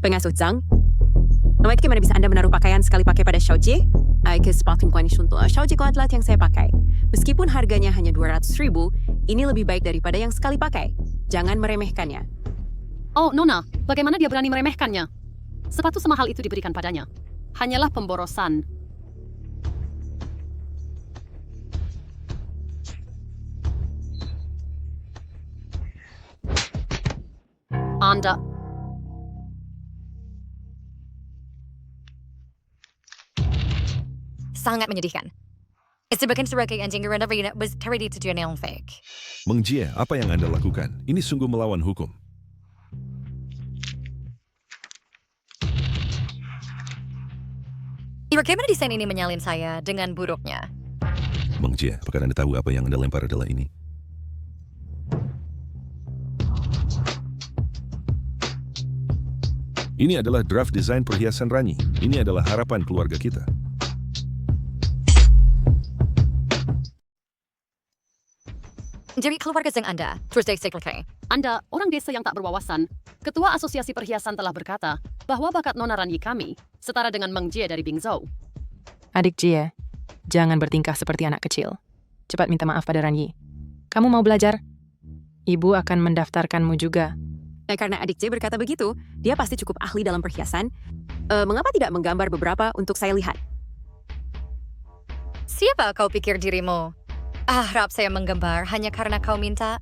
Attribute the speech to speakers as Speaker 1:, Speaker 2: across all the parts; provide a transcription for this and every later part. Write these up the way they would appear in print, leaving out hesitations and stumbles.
Speaker 1: Pengasuh Zhang, bagaimana bisa Anda menaruh pakaian sekali pakai pada Xiaojie? untuk Xiaojie kuatlah yang saya pakai. Meskipun harganya hanya 200.000, ini lebih baik daripada yang sekali pakai. Jangan meremehkannya.
Speaker 2: Oh, Nona, bagaimana dia berani meremehkannya? Sepatu semahal itu diberikan padanya. Hanyalah pemborosan. Anda...
Speaker 3: Sangat menyedihkan. Sebagian sebagai anjing Rena was ready to do an fake.
Speaker 4: Meng Jie, apa yang Anda lakukan? Ini sungguh melawan hukum.
Speaker 3: Bagaimana desain ini menyalin saya dengan buruknya?
Speaker 4: Meng Jie, apakah Anda tahu apa yang Anda lempar adalah ini? Ini adalah draft desain perhiasan Rani. Ini adalah harapan keluarga kita.
Speaker 3: Jadi keluarga Zhang Anda, terus saya
Speaker 2: Anda, orang desa yang tak berwawasan. Ketua Asosiasi Perhiasan telah berkata bahwa bakat Nona Rani kami setara dengan Meng Jie dari Bingzhou.
Speaker 5: Adik Jie, jangan bertingkah seperti anak kecil. Cepat minta maaf pada Ranyi. Kamu mau belajar? Ibu akan mendaftarkanmu juga.
Speaker 1: Karena adik Jie berkata begitu, dia pasti cukup ahli dalam perhiasan. Mengapa tidak menggambar beberapa untuk saya lihat?
Speaker 3: Siapa kau pikir dirimu? Harap saya menggambar hanya karena kau minta.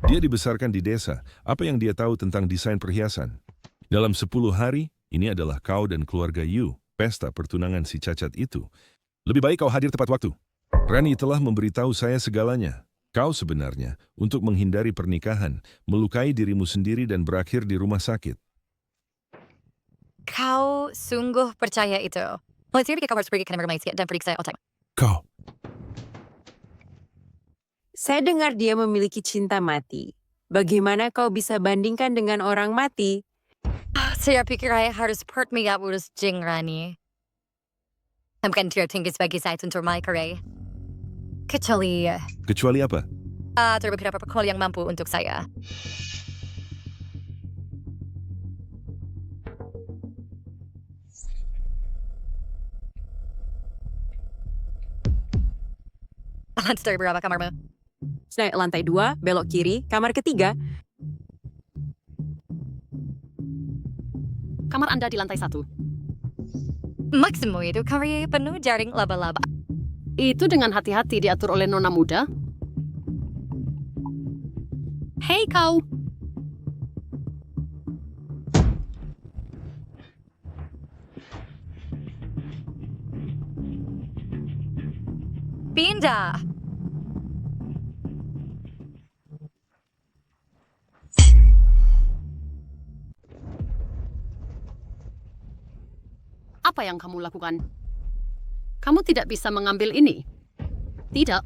Speaker 4: Dia dibesarkan di desa. Apa yang dia tahu tentang desain perhiasan? Dalam 10 hari, ini adalah kau dan keluarga Yu, pesta pertunangan si cacat itu. Lebih baik kau hadir tepat waktu. Rani telah memberitahu saya segalanya. Kau sebenarnya, untuk menghindari pernikahan, melukai dirimu sendiri dan berakhir di rumah sakit.
Speaker 3: Kau sungguh percaya itu? Melihat kau harus pergi ke kamar mandi dan periksa otak.
Speaker 4: Kau.
Speaker 1: Saya dengar dia memiliki cinta mati. Bagaimana kau bisa bandingkan dengan orang mati?
Speaker 3: Saya pikir saya harus pertmigap urus Jing Rani. Bukan tidak tinggi sebagai saya untuk my career. Kecuali
Speaker 4: Kecuali apa?
Speaker 3: beberapa perkol yang mampu untuk saya. Lantai berapa kamarmu?
Speaker 1: Lantai 2, belok kiri, kamar ketiga.
Speaker 2: Kamar Anda di lantai 1.
Speaker 3: Maksudmu itu kamar penuh jaring laba-laba.
Speaker 2: Itu dengan hati-hati diatur oleh nona muda. Hei kau!
Speaker 3: Pindah!
Speaker 2: Apa yang kamu lakukan? Kamu tidak bisa mengambil ini. Tidak.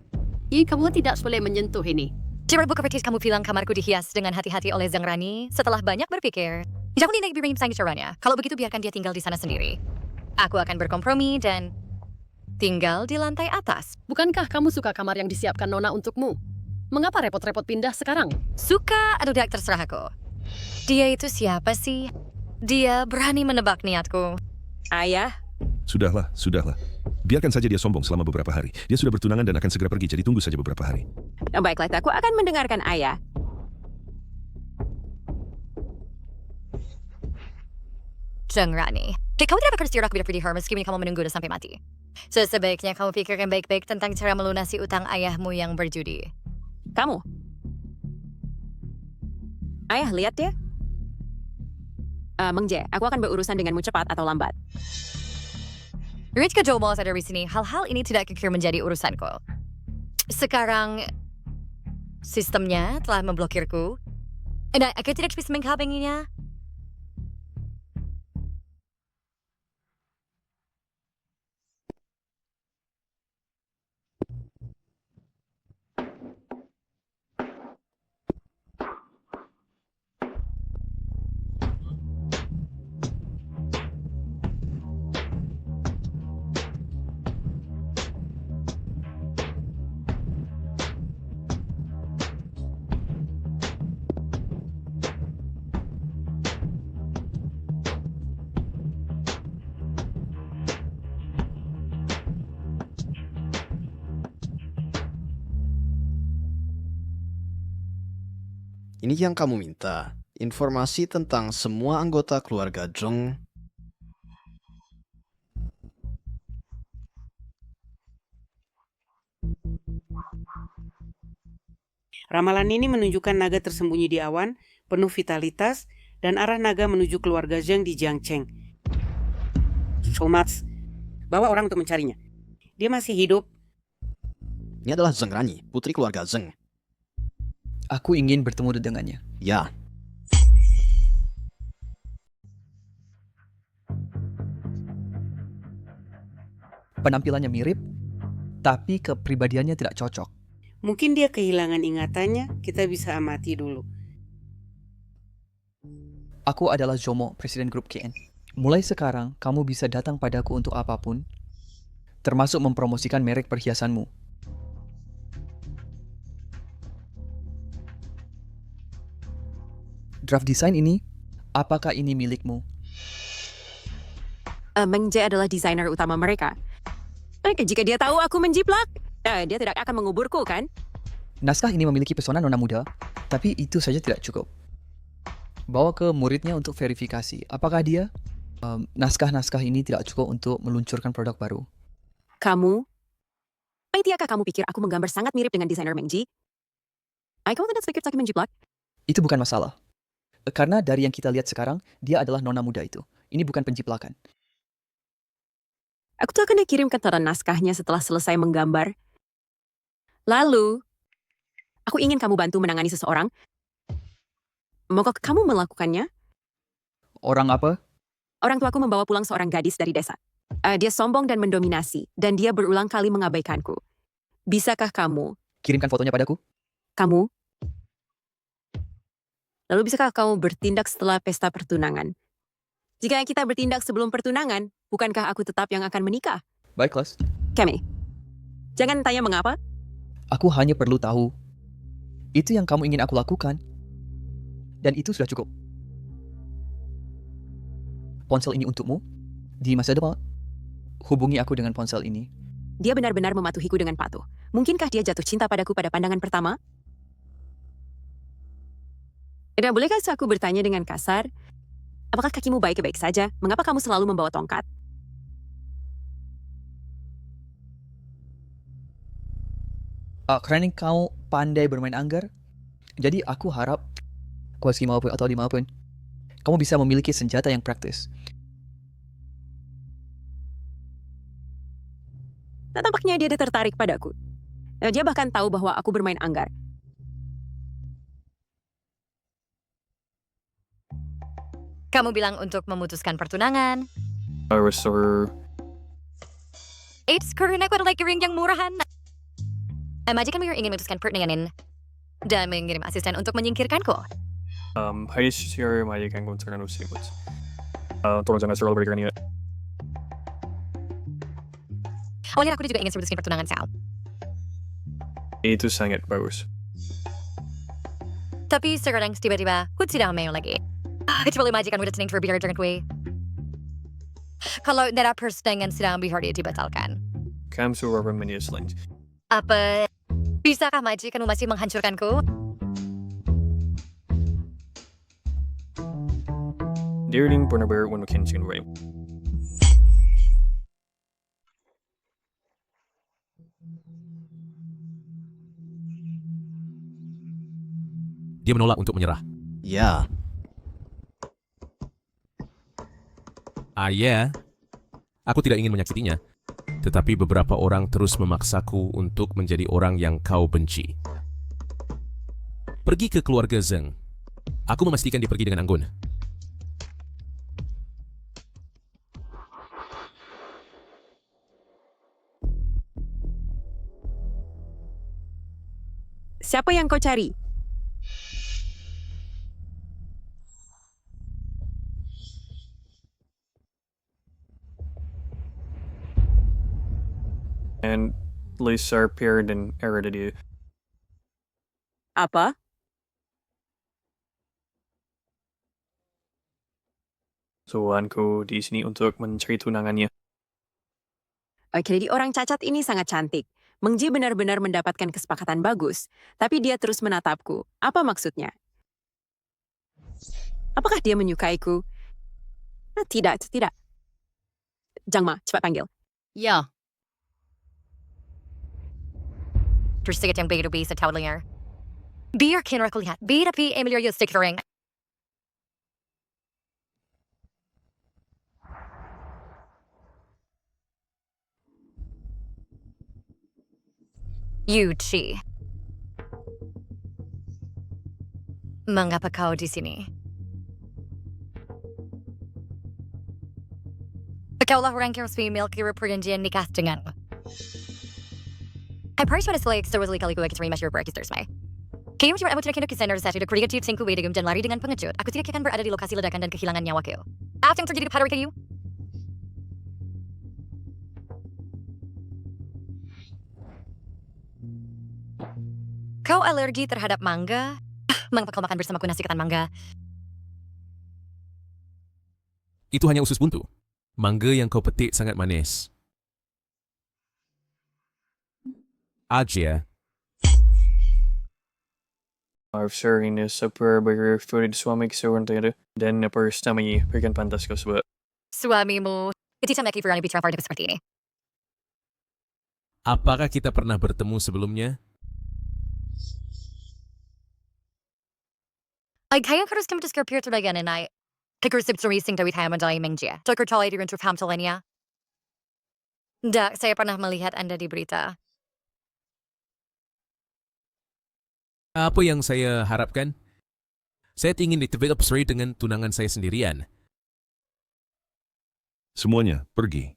Speaker 2: Kamu tidak boleh menyentuh ini.
Speaker 3: Jadi bukan berarti kamu bilang kamarku dihias dengan hati-hati oleh Zhang Rani setelah banyak berpikir. Jangan tidak berikan sang caranya. Kalau begitu biarkan dia tinggal di sana sendiri. Aku akan berkompromi dan tinggal di lantai atas.
Speaker 2: Bukankah kamu suka kamar yang disiapkan Nona untukmu? Mengapa repot-repot pindah sekarang?
Speaker 3: Suka atau tidak terserah aku. Dia itu siapa sih? Dia berani menebak niatku.
Speaker 1: Ayah,
Speaker 4: Sudahlah. Biarkan saja dia sombong selama beberapa hari. Dia sudah bertunangan dan akan segera pergi, jadi tunggu saja beberapa hari.
Speaker 1: baiklah, aku akan mendengarkan ayah.
Speaker 3: Zhang Rani. Kamu tidak akan beristirahat di her meskipun kamu menunggu sampai mati. Sebaiknya kamu pikirkan baik-baik tentang cara melunasi utang ayahmu yang berjudi.
Speaker 1: Kamu? Ayah, lihat ya. Meng Jie, aku akan berurusan denganmu cepat atau lambat.
Speaker 3: Rich Jomo ada di sini. Hal-hal ini tidak kekir menjadi urusanku. Sekarang sistemnya telah memblokirku. Dan aku tidak bisa menghalanginya.
Speaker 6: Ini yang kamu minta. Informasi tentang semua anggota keluarga Zheng.
Speaker 7: Ramalan ini menunjukkan naga tersembunyi di awan, penuh vitalitas, dan arah naga menuju keluarga Zheng di Jiangcheng. Shomatsu, bawa orang untuk mencarinya. Dia masih hidup.
Speaker 6: Ini adalah Zheng Rani, putri keluarga Zheng.
Speaker 8: Aku ingin bertemu dengannya.
Speaker 6: Ya,
Speaker 8: Penampilannya mirip, tapi kepribadiannya tidak cocok.
Speaker 7: Mungkin dia kehilangan ingatannya, kita bisa amati dulu.
Speaker 8: Aku adalah Zomo, Presiden Grup KN. Mulai sekarang, kamu bisa datang padaku untuk apapun, termasuk mempromosikan merek perhiasanmu. Draft desain ini, apakah ini milikmu?
Speaker 1: Meng Jie adalah desainer utama mereka. Jika dia tahu aku menjiplak, dia tidak akan menguburku, kan?
Speaker 8: Naskah ini memiliki pesona nona muda, tapi itu saja tidak cukup. Bawa ke muridnya untuk verifikasi. Apakah dia? Naskah-naskah ini tidak cukup untuk meluncurkan produk baru.
Speaker 1: Kamu? Tidakkah kamu pikir aku menggambar sangat mirip dengan desainer Meng Jie? Kamu tidak pikir saya menjiplak?
Speaker 8: Itu bukan masalah. Karena dari yang kita lihat sekarang, dia adalah nona muda itu. Ini bukan penjiplakan.
Speaker 1: Aku tuh akan dikirimkan tanda naskahnya setelah selesai menggambar. Lalu, aku ingin kamu bantu menangani seseorang. Maukah kamu melakukannya?
Speaker 8: Orang apa?
Speaker 1: Orang tuaku membawa pulang seorang gadis dari desa. Dia sombong dan mendominasi, dan dia berulang kali mengabaikanku. Bisakah kamu?
Speaker 8: Kirimkan fotonya padaku.
Speaker 1: Kamu? Lalu bisakah kamu bertindak setelah pesta pertunangan? Jika kita bertindak sebelum pertunangan, bukankah aku tetap yang akan menikah?
Speaker 8: Baik, kelas.
Speaker 1: Kemi, jangan tanya mengapa.
Speaker 8: Aku hanya perlu tahu. Itu yang kamu ingin aku lakukan. Dan itu sudah cukup. Ponsel ini untukmu. Di masa depan, hubungi aku dengan ponsel ini.
Speaker 1: Dia benar-benar mematuhiku dengan patuh. Mungkinkah dia jatuh cinta padaku pada pandangan pertama? Dan bolehkah aku bertanya dengan kasar? Apakah kakimu baik-baik saja? Mengapa kamu selalu membawa tongkat?
Speaker 8: Karena kau pandai bermain anggar, jadi aku harap kelas 5 atau 5 pun, kamu bisa memiliki senjata yang praktis.
Speaker 1: Nah, tampaknya dia tertarik padaku. Dia bahkan tahu bahwa aku bermain anggar.
Speaker 3: Kamu bilang untuk memutuskan pertunangan. Eits, karena aku adalah ring yang murahan. Majikan mayor ingin memutuskan pertunangan dan mengirim asisten untuk menyingkirkanku.
Speaker 9: Hai siar majikan konsernan usibut. Tolong jangan selalu berikan ya.
Speaker 3: Awalnya aku juga ingin memutuskan pertunangan Sal.
Speaker 9: Itu sangat bagus.
Speaker 3: Tapi sekarang tiba-tiba, aku tidak mau lagi. Kecuali majikan udah tenang berbicara dengan gue. Kalau nada pertunangan sedang berhari dibatalkan.
Speaker 9: Kamu sudah menyesal.
Speaker 3: Apa? Bisakah majikan masih menghancurkanku?
Speaker 9: Dirining benar-benar mungkin ray.
Speaker 10: Dia menolak untuk menyerah.
Speaker 6: ya.
Speaker 10: Ya. Aku tidak ingin menyakitinya. Tetapi beberapa orang terus memaksaku untuk menjadi orang yang kau benci. Pergi ke keluarga Zheng. Aku memastikan dia pergi dengan anggun.
Speaker 1: Siapa yang kau cari?
Speaker 9: And Lisa appeared in Heredity.
Speaker 1: Apa?
Speaker 9: Tuanku di sini untuk mencari tunangannya.
Speaker 1: Jadi orang cacat ini sangat cantik. Meng Jie benar-benar mendapatkan kesepakatan bagus. Tapi dia terus menatapku. Apa maksudnya? Apakah dia menyukaiku? Tidak, tidak. Zhang Ma, cepat panggil.
Speaker 2: Ya,
Speaker 3: Terus yang begitu bisa tahu dengar. Biarkan aku lihat. Tapi Emilio Stickering. Yuchi. Mengapa kau di sini? Kaulah orang yang resmi memiliki perjanjian nikah dengan. I probably want to select seriously kali gue terima masyarakat berarti Thursday. Kayaknya cuma aku terakhir kisah satu dari kreatif singku wedegum dan lari dengan pengecut. Aku tidak akan berada di lokasi ledakan dan kehilangan nyawaku. Apa yang terjadi pada kayu? Kau alergi terhadap mangga? Mengapa kau makan bersamaku nasi ketan mangga?
Speaker 10: Itu hanya usus buntu. Mangga yang kau petik sangat manis. Aja.
Speaker 9: Sir, ini super berfavorit suami seorang tadi dan pertamanya berikan pantas kau sebab.
Speaker 3: Suamimu. Ketika Meki berani bicara pada seperti ini.
Speaker 10: Apakah kita pernah bertemu sebelumnya?
Speaker 3: Ay kaya harus kamu deskripsi terbagian ini. Kegersip serising dari tayaman dari Mengjia. Dokter Tolai di runtuh hamtalenya. Dak, saya pernah melihat Anda di berita.
Speaker 10: Apa yang saya harapkan? Saya ingin di-develop story dengan tunangan saya sendirian.
Speaker 4: Semuanya, pergi.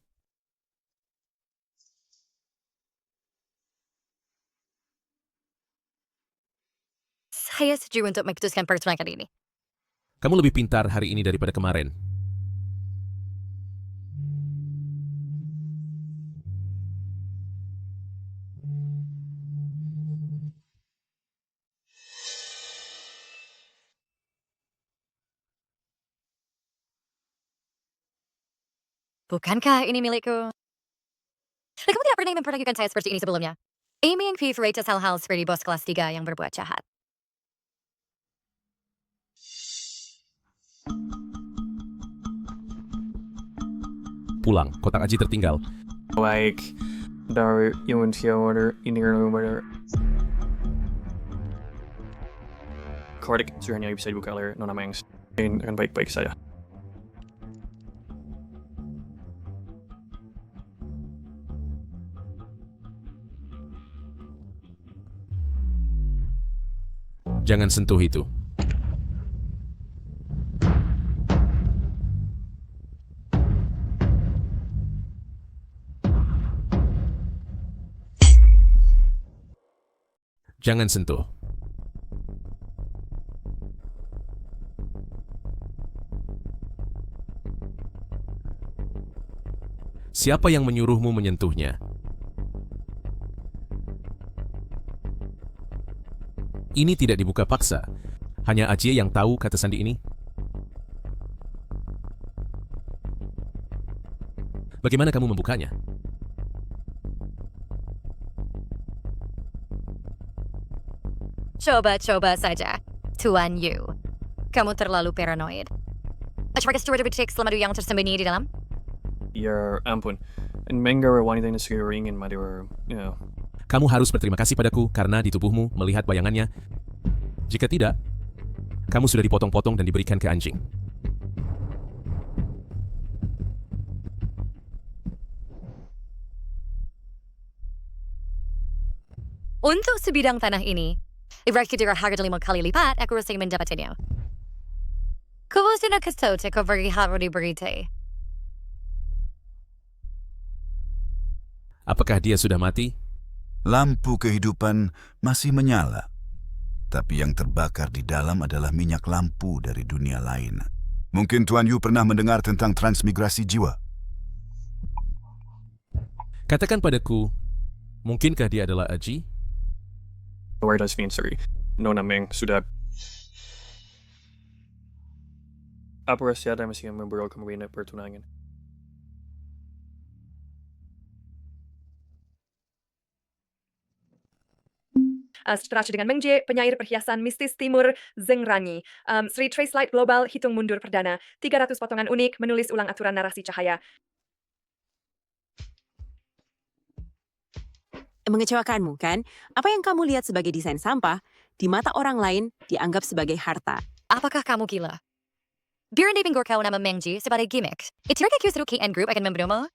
Speaker 3: Saya setuju untuk memutuskan pertunangan ini.
Speaker 10: Kamu lebih pintar hari ini daripada kemarin.
Speaker 3: Bukankah ini milikku? Kamu tidak pernah memperlakukan saya seperti ini sebelumnya. Amy yang favoritas hal-hal seperti bos kelas 3 yang berbuat jahat.
Speaker 10: Pulang, kotak aji tertinggal.
Speaker 9: Like dari yung order ini order. Kordik hanya bisa dibuka oleh Nona Mengs. Ini akan baik-baik saja.
Speaker 10: Jangan sentuh itu. Jangan sentuh. Siapa yang menyuruhmu menyentuhnya? Ini tidak dibuka paksa. Hanya Ajie yang tahu kata sandi ini. Bagaimana kamu membukanya?
Speaker 3: Coba-coba saja, Tuan Yu. Kamu terlalu paranoid. Apakah steward becek selama yang tersembunyi di dalam?
Speaker 9: Ya ampun. And Mengar wanita yang segera ingin mati
Speaker 10: Kamu harus berterima kasih padaku karena di tubuhmu melihat bayangannya. Jika tidak, kamu sudah dipotong-potong dan diberikan ke anjing.
Speaker 3: Untuk sebidang tanah ini, ibarat dengan harga 5 kali lipat, aku rasa mendapatkannya. Kemudian aku tahu teko bagi harus diberi.
Speaker 10: Apakah dia sudah mati?
Speaker 11: Lampu kehidupan masih menyala, tapi yang terbakar di dalam adalah minyak lampu dari dunia lain. Mungkin Tuan Yu pernah mendengar tentang transmigrasi jiwa.
Speaker 10: Katakan padaku, mungkinkah dia adalah Aji?
Speaker 9: Where does Vinsari? Nona Meng sudah. Apa rahasia masih membawa kembali pertunangan?
Speaker 3: seterusnya dengan Meng Jie, penyair perhiasan mistis timur Zeng Ranyi. Sri Trace Light Global, hitung mundur perdana. 300 potongan unik, menulis ulang aturan narasi cahaya.
Speaker 1: Mengecewakanmu, kan? Apa yang kamu lihat sebagai desain sampah, di mata orang lain dianggap sebagai harta.
Speaker 3: Apakah kamu gila? Biar pinggor kau nama Meng Jie sebagai gimmick. Itirka Q KN Group akan membunuhmu?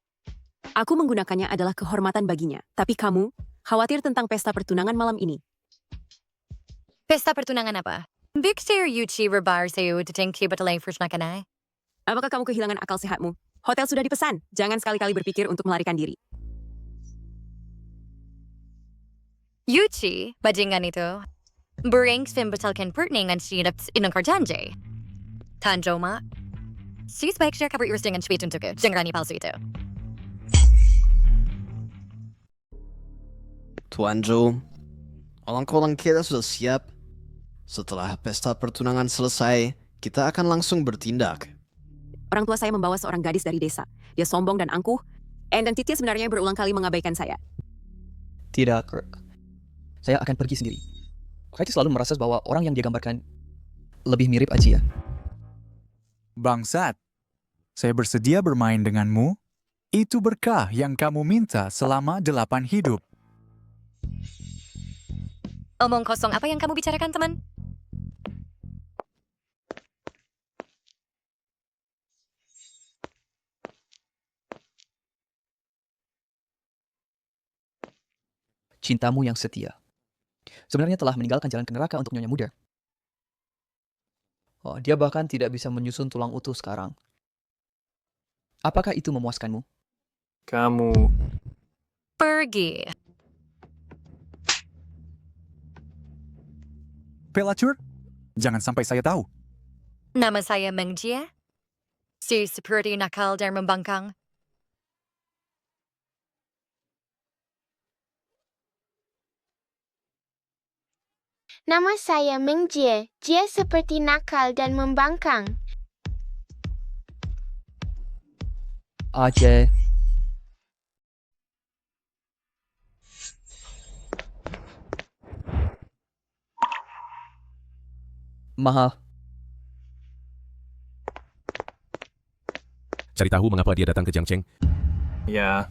Speaker 1: Aku menggunakannya adalah kehormatan baginya. Tapi kamu, khawatir tentang pesta pertunangan malam ini.
Speaker 3: Pesta pertunangan apa? Victor Yuchi Rebar Seu Detengki Batalay Frishnakanai.
Speaker 1: Apakah kamu kehilangan akal sehatmu? Hotel sudah dipesan. Jangan sekali-kali berpikir untuk melarikan diri.
Speaker 3: Yuchi, bajingan itu. Bereng membatalkan pertandingan sinap inangkar janji. Tanjo ma. Si sebaiknya kabar iris dengan tweet untukku. Jangan palsu itu.
Speaker 6: Tuan Zhou, orang-orang kita sudah siap. Setelah pesta pertunangan selesai, kita akan langsung bertindak.
Speaker 1: Orang tua saya membawa seorang gadis dari desa. Dia sombong dan angkuh. Dan Titia sebenarnya berulang kali mengabaikan saya.
Speaker 8: Tidak, Kirk. Saya akan pergi sendiri. Kaiti selalu merasa bahwa orang yang dia gambarkan lebih mirip Ajia.
Speaker 12: Bangsat, saya bersedia bermain denganmu. Itu berkah yang kamu minta selama 8 hidup.
Speaker 3: Omong kosong apa yang kamu bicarakan, teman?
Speaker 8: Cintamu yang setia. Sebenarnya telah meninggalkan jalan ke neraka untuk nyonya muda. Oh, dia bahkan tidak bisa menyusun tulang utuh sekarang. Apakah itu memuaskanmu?
Speaker 9: Kamu...
Speaker 3: Pergi.
Speaker 12: Pelacur, jangan sampai saya tahu.
Speaker 3: Nama saya Meng Jie. Si seperti nakal dan membangkang.
Speaker 13: Nama saya Meng Jie. Jie seperti nakal dan membangkang.
Speaker 8: Ajay. Mahal.
Speaker 10: Cari tahu mengapa dia datang ke Jiangcheng.
Speaker 9: Ya,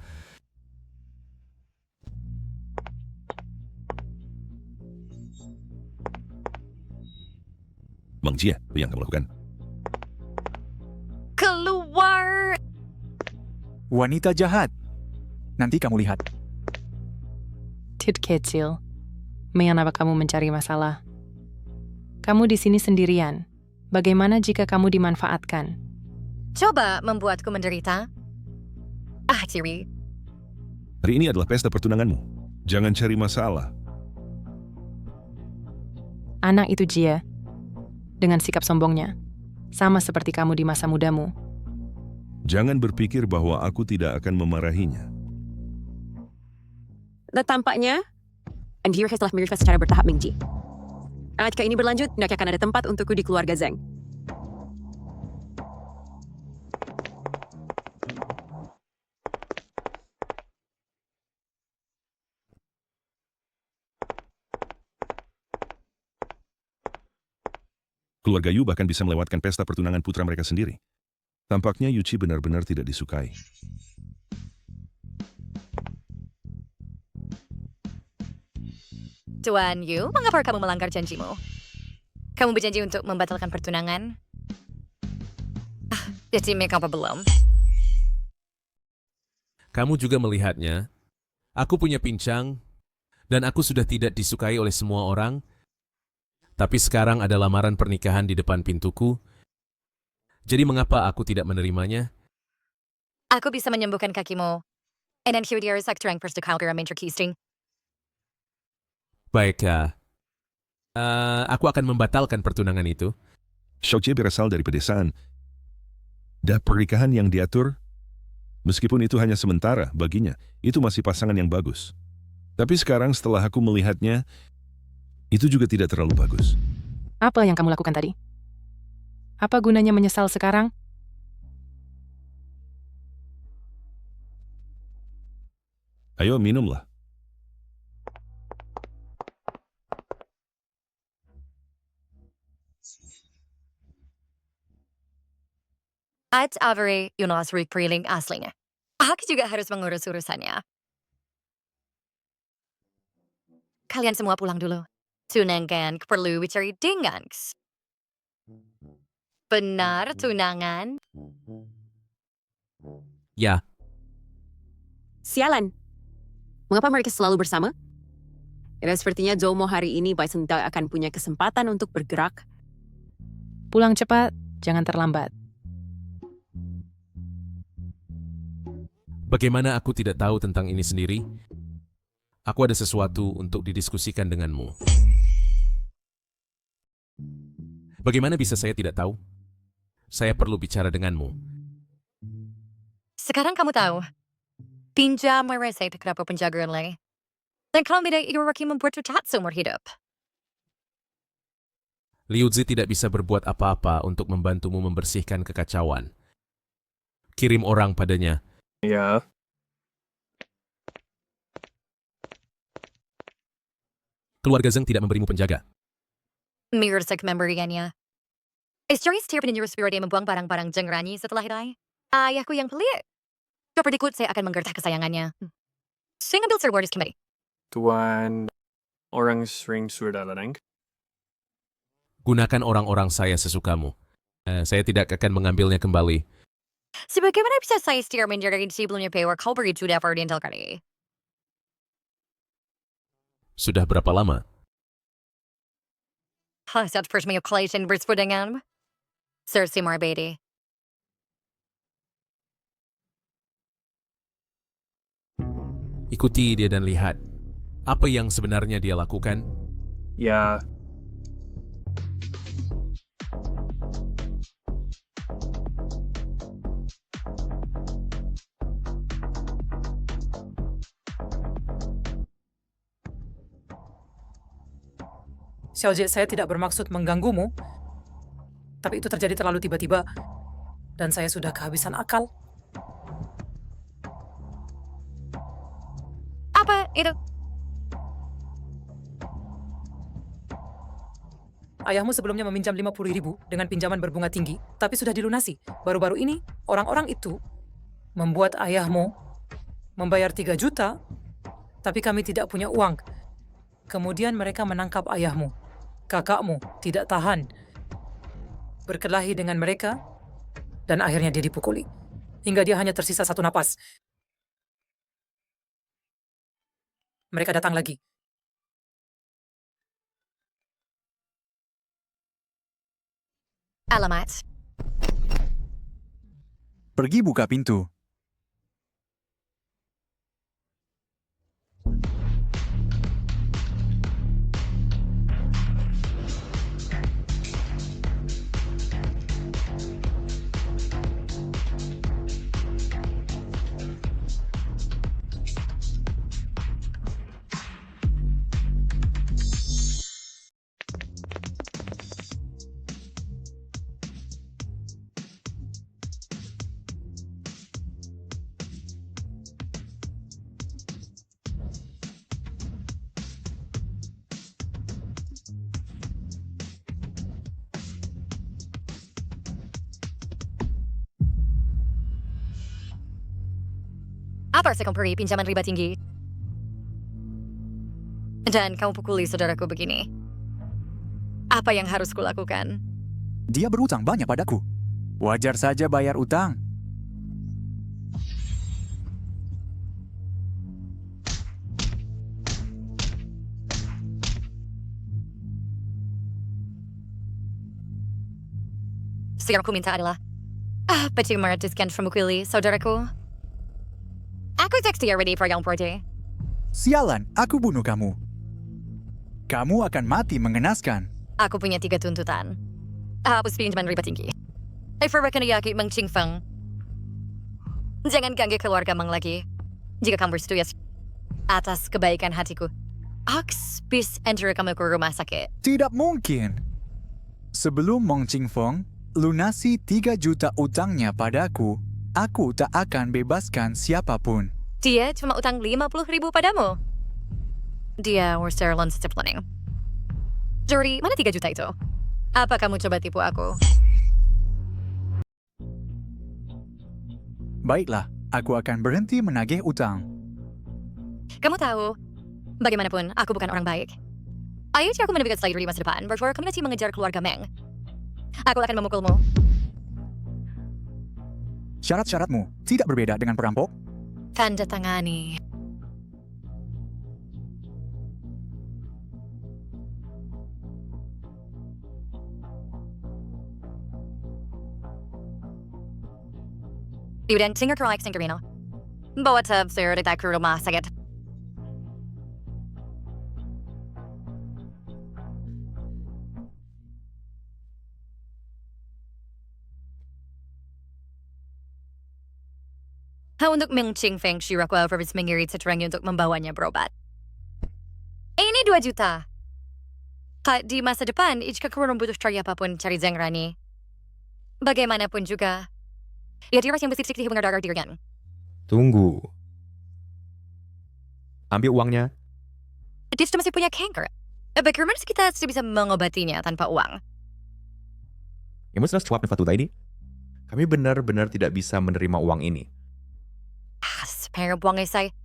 Speaker 4: Meng Jie, apa yang kamu lakukan?
Speaker 3: Keluar!
Speaker 12: Wanita jahat. Nanti kamu lihat.
Speaker 5: Tit kecil. Mengapa kamu mencari masalah? Kamu di sini sendirian. Bagaimana jika kamu dimanfaatkan?
Speaker 3: Coba membuatku menderita. Tiri.
Speaker 4: Hari ini adalah pesta pertunanganmu. Jangan cari masalah.
Speaker 5: Anak itu Jie. Dengan sikap sombongnya. Sama seperti kamu di masa mudamu.
Speaker 4: Jangan berpikir bahwa aku tidak akan memarahinya.
Speaker 1: Dan tampaknya, Andir telah menerima secara bertahap Meng Jie. Jika ini berlanjut, tidak akan ada tempat untukku di keluarga Zeng.
Speaker 4: Keluarga Yu bahkan bisa melewatkan pesta pertunangan putra mereka sendiri. Tampaknya Yuchi benar-benar tidak disukai.
Speaker 3: Tuan Yu, mengapa kamu melanggar janjimu? Kamu berjanji untuk membatalkan pertunangan? Jadi apa belum?
Speaker 10: Kamu juga melihatnya. Aku punya pincang, dan aku sudah tidak disukai oleh semua orang. Tapi sekarang ada lamaran pernikahan di depan pintuku. Jadi mengapa aku tidak menerimanya?
Speaker 3: Aku bisa menyembuhkan kakimu. And then here there is actor yang first to counter a major keysting.
Speaker 10: Baik, aku akan membatalkan pertunangan itu.
Speaker 4: Xiaojie berasal dari pedesaan. Dan pernikahan yang diatur, meskipun itu hanya sementara baginya, itu masih pasangan yang bagus. Tapi sekarang setelah aku melihatnya, itu juga tidak terlalu bagus.
Speaker 5: Apa yang kamu lakukan tadi? Apa gunanya menyesal sekarang?
Speaker 4: Ayo minumlah.
Speaker 3: At Avery Yunus Riling aslinya. Aku juga harus mengurus urusannya. Kalian semua pulang dulu. Tunangan perlu bicara dengan. Benar, tunangan?
Speaker 10: Ya,
Speaker 1: Sialan. Mengapa mereka selalu bersama? Dan sepertinya Zomo hari ini Bison tidak akan punya kesempatan untuk bergerak.
Speaker 5: Pulang cepat, jangan terlambat.
Speaker 10: bagaimana aku tidak tahu tentang ini sendiri? Aku ada sesuatu untuk didiskusikan denganmu. Bagaimana bisa saya tidak tahu? Saya perlu bicara denganmu.
Speaker 3: Sekarang kamu tahu. Pinjam resep kenapa penjagaan lagi. Dan kalau tidak Irwaki membuat tucat seumur hidup.
Speaker 10: Liuzi tidak bisa berbuat apa-apa untuk membantumu membersihkan kekacauan. Kirim orang padanya.
Speaker 9: Ya.
Speaker 10: Keluarga Zeng tidak memberimu penjaga.
Speaker 3: Mirsak memberikannya. Istri setiap penyuruh spirit membuang barang-barang Jengrani setelah hidai. Ayahku yang pelit. Coba ikut, saya akan menggertak kesayangannya. Saya ngambil serwardis kembali.
Speaker 9: Tuan, orang sering sudah larang.
Speaker 10: Gunakan orang-orang saya sesukamu. Saya tidak akan mengambilnya kembali.
Speaker 3: Sebagaimana bisa saya setia menjaga sebelumnya pewar kau beri sudah Ferdinand kali.
Speaker 10: Sudah berapa lama?
Speaker 3: Saat first mayo collision bersebut dengan Cersei Marbedi.
Speaker 10: Ikuti dia dan lihat. Apa yang sebenarnya dia lakukan?
Speaker 9: Ya.
Speaker 14: Xiaojie, saya tidak bermaksud mengganggumu, tapi itu terjadi terlalu tiba-tiba, dan saya sudah kehabisan akal.
Speaker 3: Apa itu?
Speaker 14: Ayahmu sebelumnya meminjam 50.000 dengan pinjaman berbunga tinggi, tapi sudah dilunasi. Baru-baru ini, orang-orang itu membuat ayahmu membayar 3 juta, tapi kami tidak punya uang. Kemudian mereka menangkap ayahmu. Kakakmu tidak tahan berkelahi dengan mereka, dan akhirnya dia dipukuli. Hingga dia hanya tersisa 1 napas. Mereka datang lagi.
Speaker 3: Alamat.
Speaker 12: Pergi buka pintu.
Speaker 3: Apa saya peri pinjaman riba tinggi? Dan kamu pukuli saudaraku begini. Apa yang harus kulakukan?
Speaker 12: Dia berutang banyak padaku. Wajar saja bayar utang.
Speaker 3: Yang aku minta adalah peti meratuskan memukuli saudaraku. Aku teks dia ready for yang project.
Speaker 12: Sialan, aku bunuh kamu. Kamu akan mati mengenaskan.
Speaker 3: Aku punya 3 tuntutan. Hapus pinjaman riba tinggi. Iverrekan yaki Meng Qingfeng. Jangan ganggu keluarga Meng lagi. Jika kamu bersetuju atas kebaikan hatiku, Aks bis enter kamu ke rumah sakit.
Speaker 12: Tidak mungkin. Sebelum Meng Qingfeng lunasi 3 juta utangnya padaku, aku tak akan bebaskan siapapun.
Speaker 3: Dia cuma utang 50.000 padamu. Dia Worcester Loan System Planning. Jordi, mana 3 juta itu? Apa kamu coba tipu aku?
Speaker 12: Baiklah, aku akan berhenti menagih utang.
Speaker 3: Kamu tahu, bagaimanapun aku bukan orang baik. Ayo aku mendekat lagi dari masa depan, before kombinasi mengejar keluarga Meng. Aku akan memukulmu.
Speaker 12: Syarat-syaratmu tidak berbeda dengan perampok?
Speaker 3: Tanda tangani. Kemudian singer Kronik Singkerino. Bawa tabsir kita ke rumah sakit. Untuk Ming Ching Feng Shiraku Verbis mengirit seterangnya untuk membawanya berobat. Ini 2 juta. Kak, di masa depan, jika kamu butuh cari apapun cari Zhang Rani. Bagaimanapun juga, ya dia yang bersih-bersih di mengadar dirinya.
Speaker 15: Tunggu. Ambil uangnya.
Speaker 3: Dia sudah masih punya kanker. Bagaimana kita sudah bisa mengobatinya tanpa uang?
Speaker 15: Kamu sudah swap Fatuta ini? Kami benar-benar tidak bisa menerima uang ini.
Speaker 3: Supaya buangnya saya.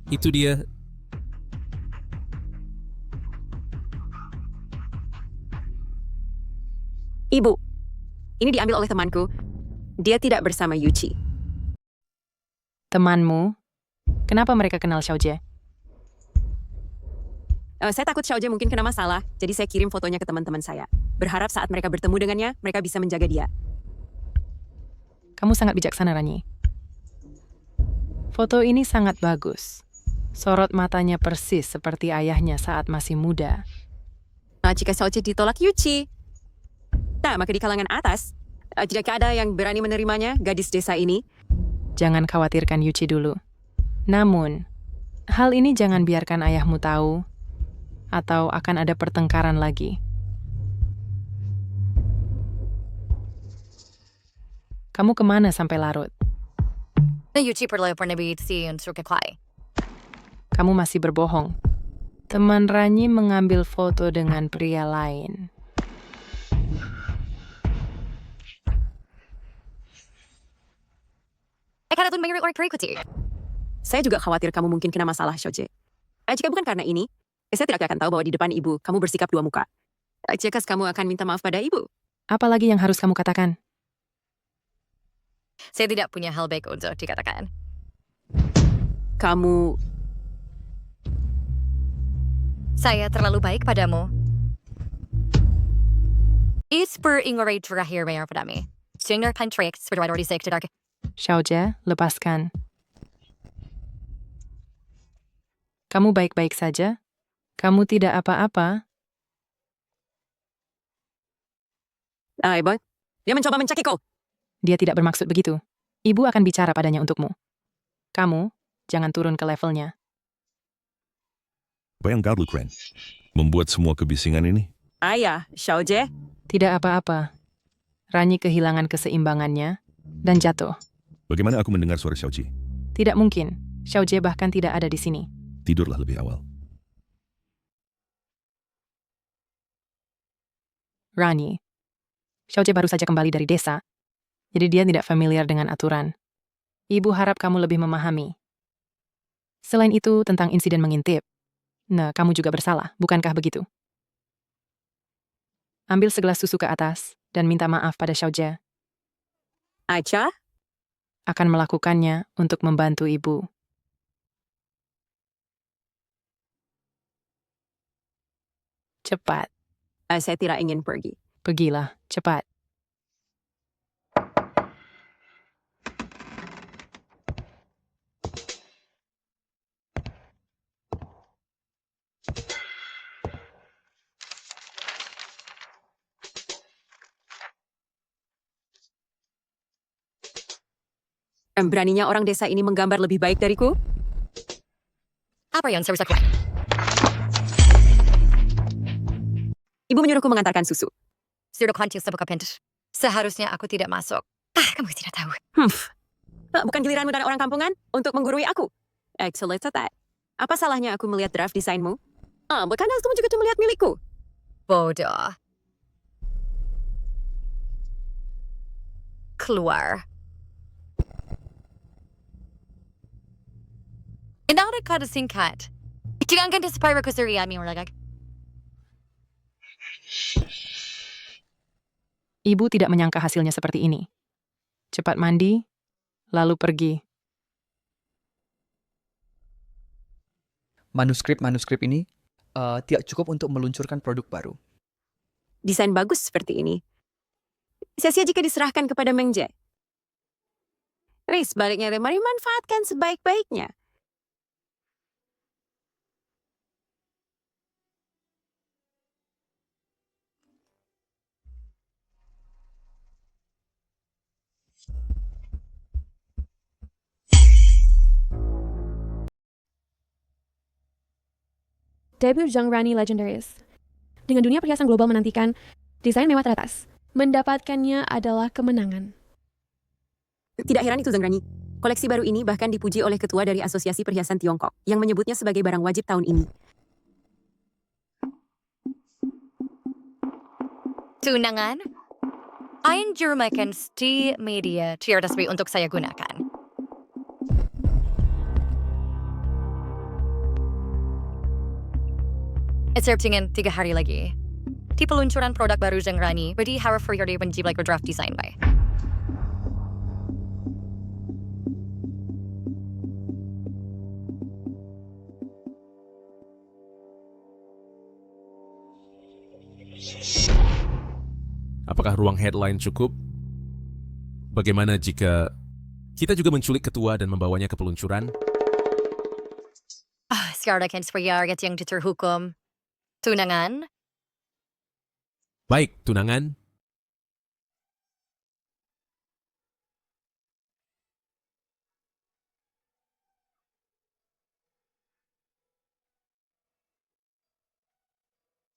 Speaker 10: Itu dia.
Speaker 1: Ibu, ini diambil oleh temanku. Dia tidak bersama Yuchi.
Speaker 5: Temanmu? Kenapa mereka kenal Xiaojie?
Speaker 1: Saya takut Xiaojie mungkin kena masalah, jadi saya kirim fotonya ke teman-teman saya. Berharap saat mereka bertemu dengannya, mereka bisa menjaga dia.
Speaker 5: Kamu sangat bijaksana, Rani. Foto ini sangat bagus. Sorot matanya persis seperti ayahnya saat masih muda.
Speaker 1: Jika Xiaojie ditolak Yuchi, nah, maka di kalangan atas, jika ada yang berani menerimanya, gadis desa ini.
Speaker 5: Jangan khawatirkan Yuchi dulu. Namun, hal ini jangan biarkan ayahmu tahu, atau akan ada pertengkaran lagi. Kamu kemana sampai larut?
Speaker 3: Yuchi perlu pernebiti untuk keklai.
Speaker 5: Kamu masih berbohong. Teman Ranyi mengambil foto dengan pria lain.
Speaker 1: Saya juga khawatir kamu mungkin kena masalah, Xiaojie. Jika bukan karena ini, saya tidak akan tahu bahwa di depan ibu kamu bersikap dua muka. Jika kamu akan minta maaf pada ibu.
Speaker 5: Apa lagi yang harus kamu katakan?
Speaker 3: Saya tidak punya hal baik untuk dikatakan.
Speaker 1: Kamu...
Speaker 3: Saya terlalu baik padamu. It's per ingore terakhir mayor padami. Singer Pantrik seperti di sektor.
Speaker 5: Xiaojie, lepaskan. Kamu baik-baik saja? Kamu tidak apa-apa?
Speaker 1: Bang, dia mencoba mencakiku.
Speaker 5: Dia tidak bermaksud begitu. Ibu akan bicara padanya untukmu. Kamu, jangan turun ke levelnya.
Speaker 4: Apa yang gagal, Kren? Membuat semua kebisingan ini?
Speaker 1: Ayah, Xiaojie.
Speaker 5: Tidak apa-apa. Ranyi kehilangan keseimbangannya dan jatuh.
Speaker 4: Bagaimana aku mendengar suara Xiaojie?
Speaker 5: Tidak mungkin. Xiaojie bahkan tidak ada di sini.
Speaker 4: Tidurlah lebih awal.
Speaker 5: Rani, Xiaojie baru saja kembali dari desa, jadi dia tidak familiar dengan aturan. Ibu harap kamu lebih memahami. Selain itu, tentang insiden mengintip. Nah, kamu juga bersalah, bukankah begitu? Ambil segelas susu ke atas dan minta maaf pada Xiaojie.
Speaker 1: Aicha?
Speaker 5: Akan melakukannya untuk membantu ibu. Cepat.
Speaker 1: Saya tidak ingin pergi.
Speaker 5: Pergilah, cepat.
Speaker 1: Beraninya orang desa ini menggambar lebih baik dariku?
Speaker 3: Apa yang saya bisa kuat?
Speaker 1: Ibu menyuruhku mengantarkan susu.
Speaker 3: Sudah kunci sebuka pintu. Seharusnya aku tidak masuk. Kamu tidak tahu.
Speaker 1: Bukan giliranmu dan orang kampungan untuk menggurui aku. Excellent that. Apa salahnya aku melihat draft desainmu? Bukan kamu juga tuh melihat milikku?
Speaker 3: Bodoh. Keluar. Tidak ada kata singkat. Jangan disepara kusuriami mereka.
Speaker 5: Ibu tidak menyangka hasilnya seperti ini. Cepat mandi, lalu pergi.
Speaker 8: Manuskrip ini tidak cukup untuk meluncurkan produk baru.
Speaker 1: Desain bagus seperti ini. Sia-sia jika diserahkan kepada Meng Jie. Sebaliknya, mari manfaatkan sebaik-baiknya.
Speaker 16: Debut Zhang Rani Legendaries. Dengan dunia perhiasan global menantikan, desain mewah teratas. Mendapatkannya adalah kemenangan.
Speaker 1: Tidak heran itu Zhang Rani. Koleksi baru ini bahkan dipuji oleh ketua dari Asosiasi Perhiasan Tiongkok yang menyebutnya sebagai barang wajib tahun ini.
Speaker 3: Tunangan? Anjurmakan di media tiada resmi untuk saya gunakan. Serve dengan 3 hari lagi. Di peluncuran produk baru Zhang Rani, ready harap for your day menjiplak draft design by.
Speaker 10: Apakah ruang headline cukup? Bagaimana jika kita juga menculik ketua dan membawanya ke peluncuran?
Speaker 3: Sekarang akan rakyat yang terhukum. Tunangan?
Speaker 10: Baik, tunangan.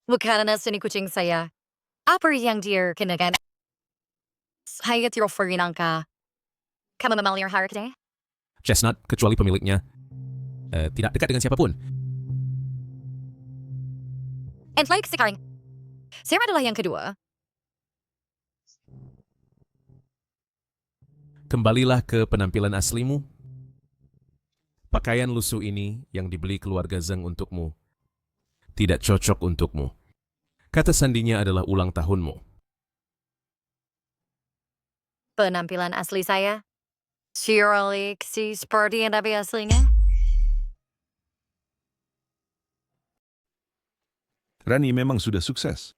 Speaker 3: Bukan seni kucing saya. Apa yang dia kenakan? Saya tidak menyangka. Kamu memelihara harganya?
Speaker 10: Chestnut, kecuali pemiliknya, tidak dekat dengan siapapun.
Speaker 3: And like sekarang, saya adalah yang kedua.
Speaker 10: Kembalilah ke penampilan aslimu. Pakaian lusuh ini yang dibeli keluarga Zheng untukmu tidak cocok untukmu. Kata sandinya adalah ulang tahunmu.
Speaker 3: Penampilan asli saya? Surely seperti yang tapi aslinya?
Speaker 4: Rani memang sudah sukses.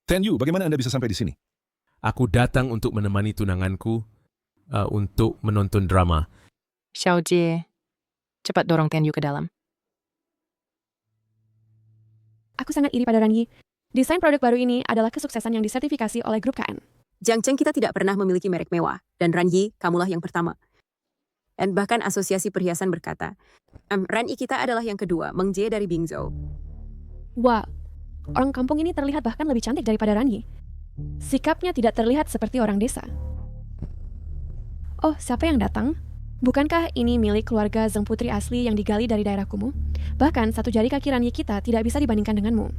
Speaker 4: Ten Yu, bagaimana Anda bisa sampai di sini?
Speaker 10: Aku datang untuk menemani tunanganku untuk menonton drama.
Speaker 5: Xiao Jie, cepat dorong Ten Yu ke dalam.
Speaker 16: Aku sangat iri pada Rangi. Desain produk baru ini adalah kesuksesan yang disertifikasi oleh grup KN.
Speaker 1: Jiang Cheng kita tidak pernah memiliki merek mewah, dan Ran Yi, kamulah yang pertama. Dan bahkan Asosiasi Perhiasan berkata, Ran Yi kita adalah yang kedua, Meng Jie dari Bingzhou.
Speaker 16: Wah, orang kampung ini terlihat bahkan lebih cantik daripada Ran Yi. Sikapnya tidak terlihat seperti orang desa. Oh, siapa yang datang? Bukankah ini milik keluarga Zheng Putri asli yang digali dari daerah kumuh? Bahkan satu jari kaki Ran Yi kita tidak bisa dibandingkan denganmu.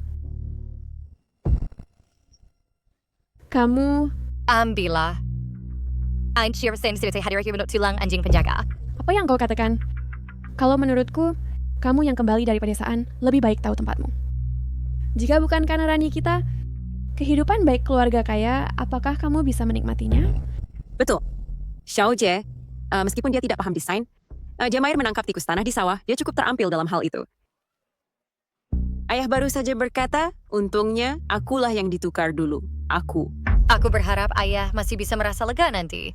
Speaker 16: Kamu...
Speaker 3: Ambillah. Anjir sensitif hadir untuk tulang anjing penjaga.
Speaker 16: Apa yang kau katakan? Kalau menurutku, kamu yang kembali dari pedesaan lebih baik tahu tempatmu. Jika bukan karena Ran Yi kita, kehidupan baik keluarga kaya, apakah kamu bisa menikmatinya?
Speaker 1: Betul. Xiao Jie, meskipun dia tidak paham desain, dia mahir menangkap tikus tanah di sawah, dia cukup terampil dalam hal itu. Ayah baru saja berkata, untungnya akulah yang ditukar dulu. Aku.
Speaker 3: Aku berharap ayah masih bisa merasa lega nanti.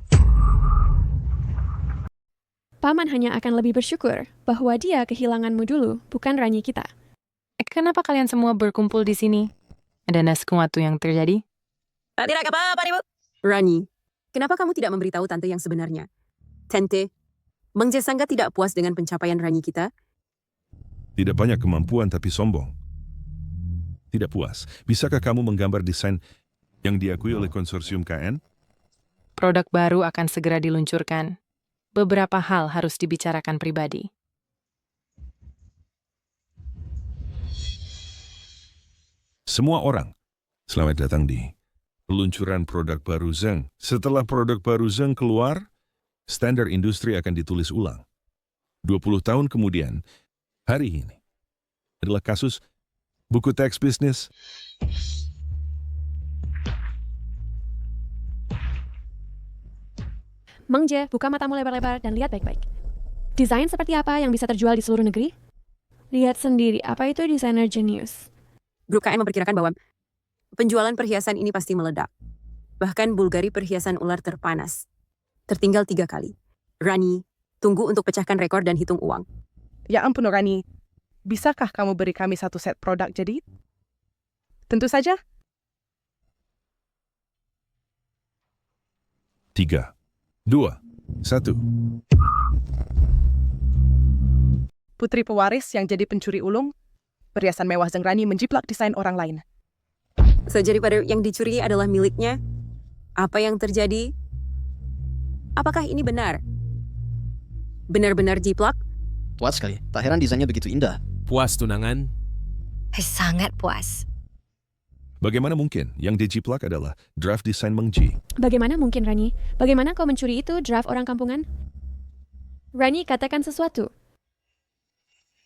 Speaker 16: Paman hanya akan lebih bersyukur bahwa dia kehilanganmu dulu, bukan Ran Yi kita.
Speaker 5: Kenapa kalian semua berkumpul di sini? Ada sesuatu yang terjadi?
Speaker 1: Tidak apa-apa, Ibu. Ran Yi, kenapa kamu tidak memberitahu tante yang sebenarnya? Tante, Meng Jie sangat tidak puas dengan pencapaian Ran Yi kita.
Speaker 4: Tidak banyak kemampuan tapi sombong. Tidak puas. Bisakah kamu menggambar desain yang diakui oleh konsorsium KN?
Speaker 5: Produk baru akan segera diluncurkan. Beberapa hal harus dibicarakan pribadi.
Speaker 4: Semua orang, selamat datang di peluncuran produk baru Zeng. Setelah produk baru Zeng keluar, standar industri akan ditulis ulang. 20 tahun kemudian, hari ini adalah kasus buku teks bisnis.
Speaker 16: Mang Je, buka matamu lebar-lebar dan lihat baik-baik. Desain seperti apa yang bisa terjual di seluruh negeri? Lihat sendiri, apa itu desainer jenius?
Speaker 1: Grup KN memperkirakan bahwa penjualan perhiasan ini pasti meledak. Bahkan Bulgari perhiasan ular terpanas. Tertinggal 3 kali. Rani, tunggu untuk pecahkan rekor dan hitung uang.
Speaker 17: Ya ampun Rani, bisakah kamu beri kami satu set produk jadid? Tentu saja.
Speaker 4: 3, 2, 1.
Speaker 17: Putri pewaris yang jadi pencuri ulung, perhiasan mewah Zeng Rani menjiplak desain orang lain.
Speaker 1: Jadi pada yang dicuri adalah miliknya. Apa yang terjadi? Apakah ini benar? Benar-benar jiplak?
Speaker 6: Puas sekali. Tak heran desainnya begitu indah.
Speaker 10: Puas tunangan?
Speaker 3: Sangat puas.
Speaker 4: Bagaimana mungkin yang dijiplak adalah draft desain Meng Ji?
Speaker 16: Bagaimana mungkin, Rani? Bagaimana kau mencuri itu draft orang kampungan? Rani, katakan sesuatu.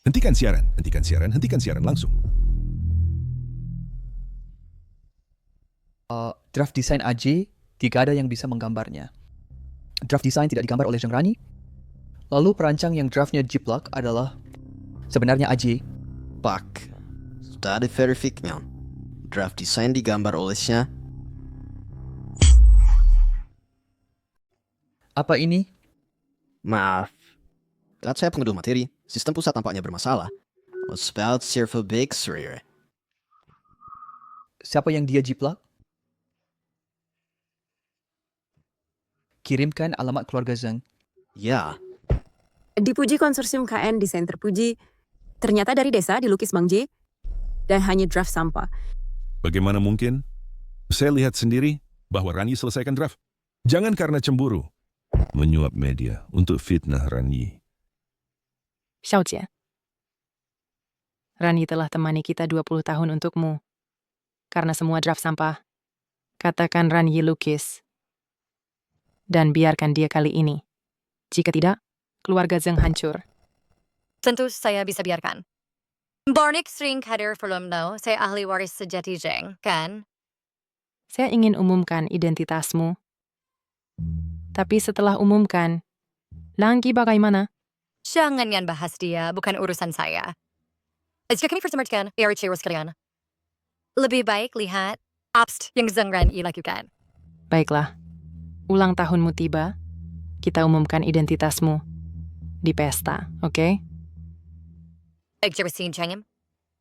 Speaker 4: Hentikan siaran, hentikan siaran, hentikan siaran langsung.
Speaker 8: Draft desain AJ, tidak ada yang bisa menggambarnya. Draft desain tidak digambar oleh Zeng Rani. Lalu perancang yang draftnya jiplak adalah sebenarnya AJ.
Speaker 6: Pak, sudah ada verifiknya. Draft desain digambar olehnya.
Speaker 8: Apa ini?
Speaker 6: Maaf. Saat saya pengeduh materi, sistem pusat tampaknya bermasalah. Was about servo big career.
Speaker 8: Siapa yang dia jiplak? Kirimkan alamat keluarga Zeng.
Speaker 6: Ya.
Speaker 1: Dipuji konsorsium KN desain terpuji. Ternyata dari desa dilukis Mang Je. Dan hanya draft sampah.
Speaker 4: Bagaimana mungkin? Saya lihat sendiri bahwa Rani selesaikan draft. Jangan karena cemburu. Menyuap media untuk fitnah Rani.
Speaker 5: Xiaojie. Rani telah temani kita 20 tahun untukmu. Karena semua draft sampah. Katakan Rani lukis. Dan biarkan dia kali ini. Jika tidak, keluarga Zeng hancur.
Speaker 3: Tentu saya bisa biarkan. Bornik sering hadir Firlumno, saya ahli waris sejati Zeng, kan?
Speaker 5: Saya ingin umumkan identitasmu. Tapi setelah umumkan, Langki bagaimana?
Speaker 3: Jangan yan bahas dia, bukan urusan saya. Jika kami pertemukan, cewek sekalian. Lebih baik lihat apps yang Zeng Rani lakukan.
Speaker 5: Baiklah. Ulang tahunmu tiba, kita umumkan identitasmu di pesta, oke?
Speaker 3: Jelasin jangan.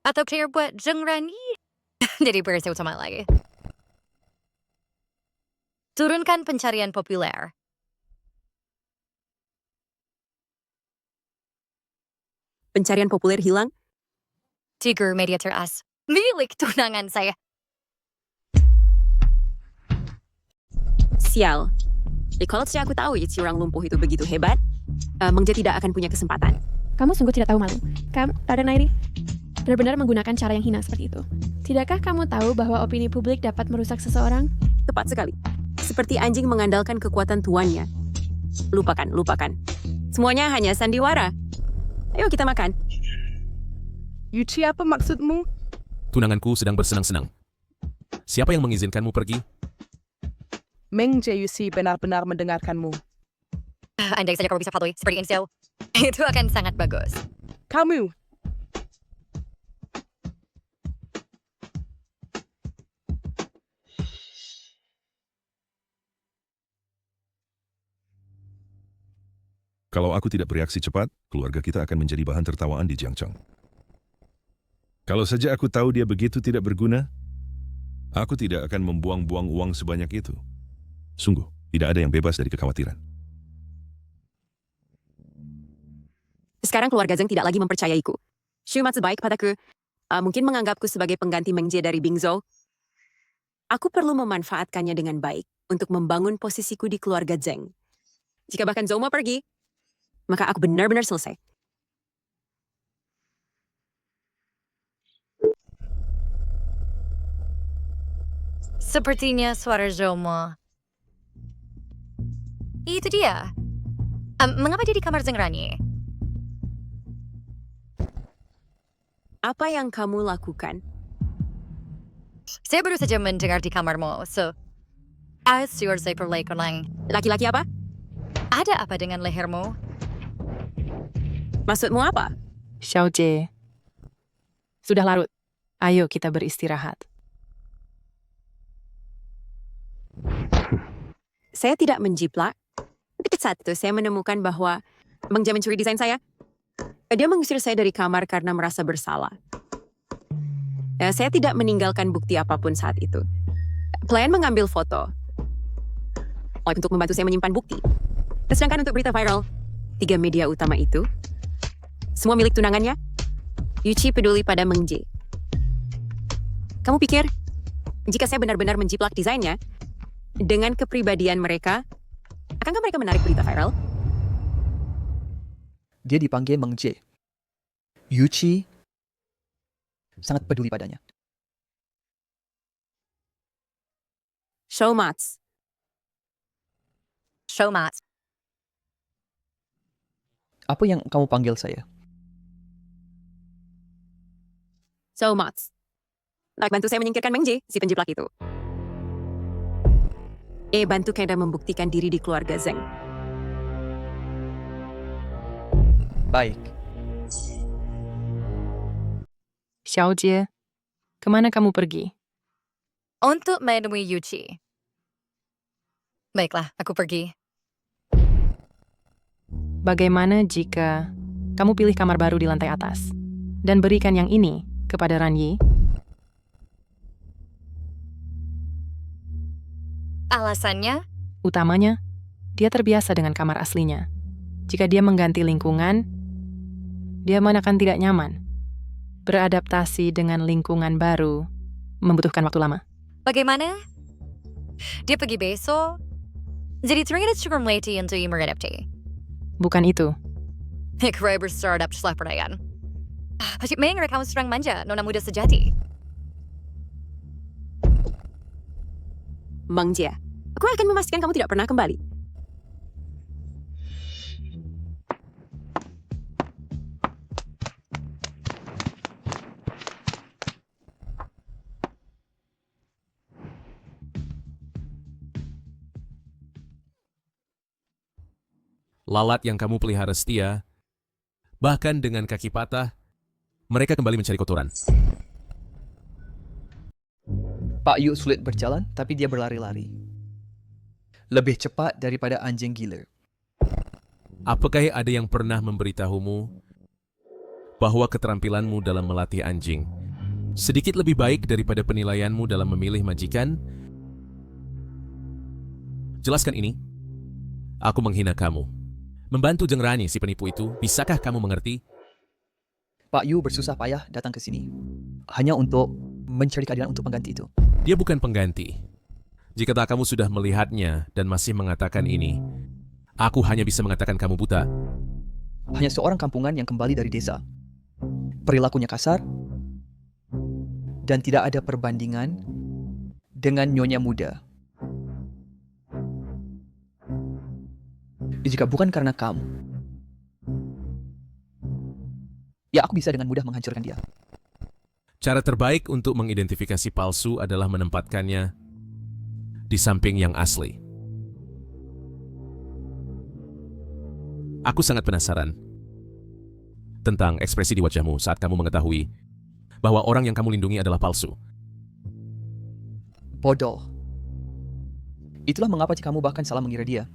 Speaker 3: Atau clear buat Zeng Rani. Jadi bersih utama lagi. Turunkan pencarian populer.
Speaker 1: Pencarian populer hilang?
Speaker 3: Tiger media teras. Milik tunangan saya.
Speaker 1: Sial. Kalau saja aku tahu si orang lumpuh itu begitu hebat, Mang Je tidak akan punya kesempatan.
Speaker 16: Kamu sungguh tidak tahu malu. Kamu, Raden Nairi, benar-benar menggunakan cara yang hina seperti itu. Tidakkah kamu tahu bahwa opini publik dapat merusak seseorang?
Speaker 1: Tepat sekali. Seperti anjing mengandalkan kekuatan tuannya. Lupakan, lupakan. Semuanya hanya sandiwara. Ayo kita makan.
Speaker 17: Yuchi, apa maksudmu?
Speaker 10: Tunanganku sedang bersenang-senang. Siapa yang mengizinkanmu pergi?
Speaker 17: Meng Je Yusi benar-benar mendengarkanmu.
Speaker 3: Andai saja kau bisa patuhi seperti Insel. Itu akan sangat bagus.
Speaker 17: Kamu.
Speaker 4: Kalau aku tidak bereaksi cepat, keluarga kita akan menjadi bahan tertawaan di Jiangcheng. Kalau saja aku tahu dia begitu tidak berguna, aku tidak akan membuang-buang uang sebanyak itu. Sungguh, tidak ada yang bebas dari kekhawatiran.
Speaker 1: Sekarang keluarga Zeng tidak lagi mempercayaiku. Shumatsu baik padaku. Mungkin menganggapku sebagai pengganti Meng Jie dari Bing Zhou. Aku perlu memanfaatkannya dengan baik untuk membangun posisiku di keluarga Zheng. Jika bahkan Zhou mau pergi, maka aku benar-benar selesai.
Speaker 3: Sepertinya suara Zomo. Itu dia. Mengapa dia di kamar Zeng Rani?
Speaker 1: Apa yang kamu lakukan?
Speaker 3: Saya baru saja mendengar di kamarmu, so... Asyur saya perlakuan lang.
Speaker 1: Laki-laki apa?
Speaker 3: Ada apa dengan lehermu?
Speaker 1: Maksudmu apa?
Speaker 5: Xiaojie. Sudah larut. Ayo kita beristirahat.
Speaker 1: Saya tidak menjiplak. Tapi saat itu saya menemukan bahwa Meng Jie mencuri desain saya. Dia mengusir saya dari kamar karena merasa bersalah. Saya tidak meninggalkan bukti apapun saat itu. Pelayan mengambil foto untuk membantu saya menyimpan bukti. Sedangkan untuk berita viral, 3 media utama itu, semua milik tunangannya, Yuchi peduli pada Meng Jie. Kamu pikir, jika saya benar-benar menjiplak desainnya, dengan kepribadian mereka, akankah mereka menarik berita viral?
Speaker 8: Dia dipanggil Meng Jie. Yuchi sangat peduli padanya.
Speaker 1: Showmats.
Speaker 3: Showmats.
Speaker 8: Apa yang kamu panggil saya?
Speaker 1: Showmats. Bantu saya menyingkirkan Meng Jie, si penjiplak itu. Bantu Kenda membuktikan diri di keluarga Zheng.
Speaker 8: Baik.
Speaker 5: Xiaojie, kemana kamu pergi?
Speaker 3: Untuk menemui Yuchi. Baiklah, aku pergi.
Speaker 5: Bagaimana jika kamu pilih kamar baru di lantai atas dan berikan yang ini kepada Ranyi?
Speaker 3: Alasannya?
Speaker 5: Utamanya, dia terbiasa dengan kamar aslinya. Jika dia mengganti lingkungan, dia akan tidak nyaman. Beradaptasi dengan lingkungan baru membutuhkan waktu lama.
Speaker 3: Bagaimana? Dia pergi besok? Jadi ternyata cukup melati untuk beradaptasi.
Speaker 5: Bukan itu.
Speaker 3: Kira bersarap setelah perayaan. Asyik mengira kamu serang manja, nona muda sejati.
Speaker 1: Meng Jie, aku akan memastikan kamu tidak pernah kembali.
Speaker 10: Lalat yang kamu pelihara setia, bahkan dengan kaki patah, mereka kembali mencari kotoran.
Speaker 8: Pak Yu sulit berjalan, tapi dia berlari-lari. Lebih cepat daripada anjing gila.
Speaker 10: Apakah ada yang pernah memberitahumu bahwa keterampilanmu dalam melatih anjing sedikit lebih baik daripada penilaianmu dalam memilih majikan? Jelaskan ini. Aku menghina kamu. Membantu Zeng Rani si penipu itu, bisakah kamu mengerti?
Speaker 8: Pak Yu bersusah payah datang ke sini. Hanya untuk mencari keadilan untuk pengganti itu.
Speaker 10: Dia bukan pengganti. Jika tak kamu sudah melihatnya dan masih mengatakan ini, aku hanya bisa mengatakan kamu buta.
Speaker 8: Hanya seorang kampungan yang kembali dari desa. Perilakunya kasar, dan tidak ada perbandingan dengan nyonya muda. Jika bukan karena kamu, ya aku bisa dengan mudah menghancurkan dia.
Speaker 10: Cara terbaik untuk mengidentifikasi palsu adalah menempatkannya di samping yang asli. Aku sangat penasaran tentang ekspresi di wajahmu saat kamu mengetahui bahwa orang yang kamu lindungi adalah palsu.
Speaker 8: Bodoh. Itulah mengapa kamu bahkan salah mengira dia.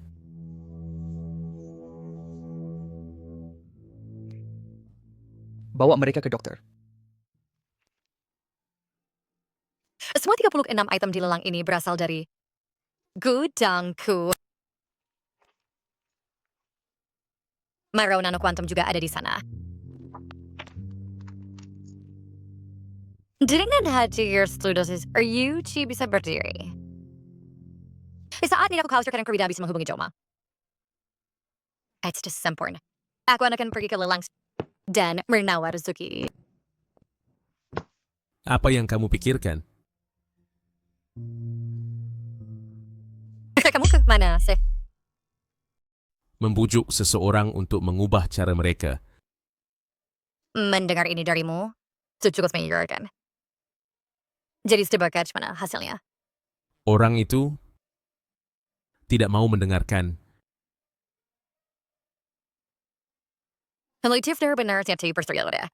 Speaker 8: Bawa mereka ke dokter.
Speaker 3: Semua 36 item di lelang ini berasal dari gudangku. Marrow Nano Quantum juga ada di sana. Dengan hati dosis, Ryuji bisa berdiri. Di saat ini aku khawatir karena Kurida bisa menghubungi Joma. It's just sempurna. Aku akan pergi ke lelang dan menawar Zuki.
Speaker 10: Apa yang kamu pikirkan?
Speaker 3: Kamu ke mana sih?
Speaker 10: Membujuk seseorang untuk mengubah cara mereka.
Speaker 3: Mendengar ini darimu, itu cukup menggiurkan. Jadi sebagai mana hasilnya?
Speaker 10: Orang itu tidak mau mendengarkan.
Speaker 3: Relatif dari benar tiap persoalan.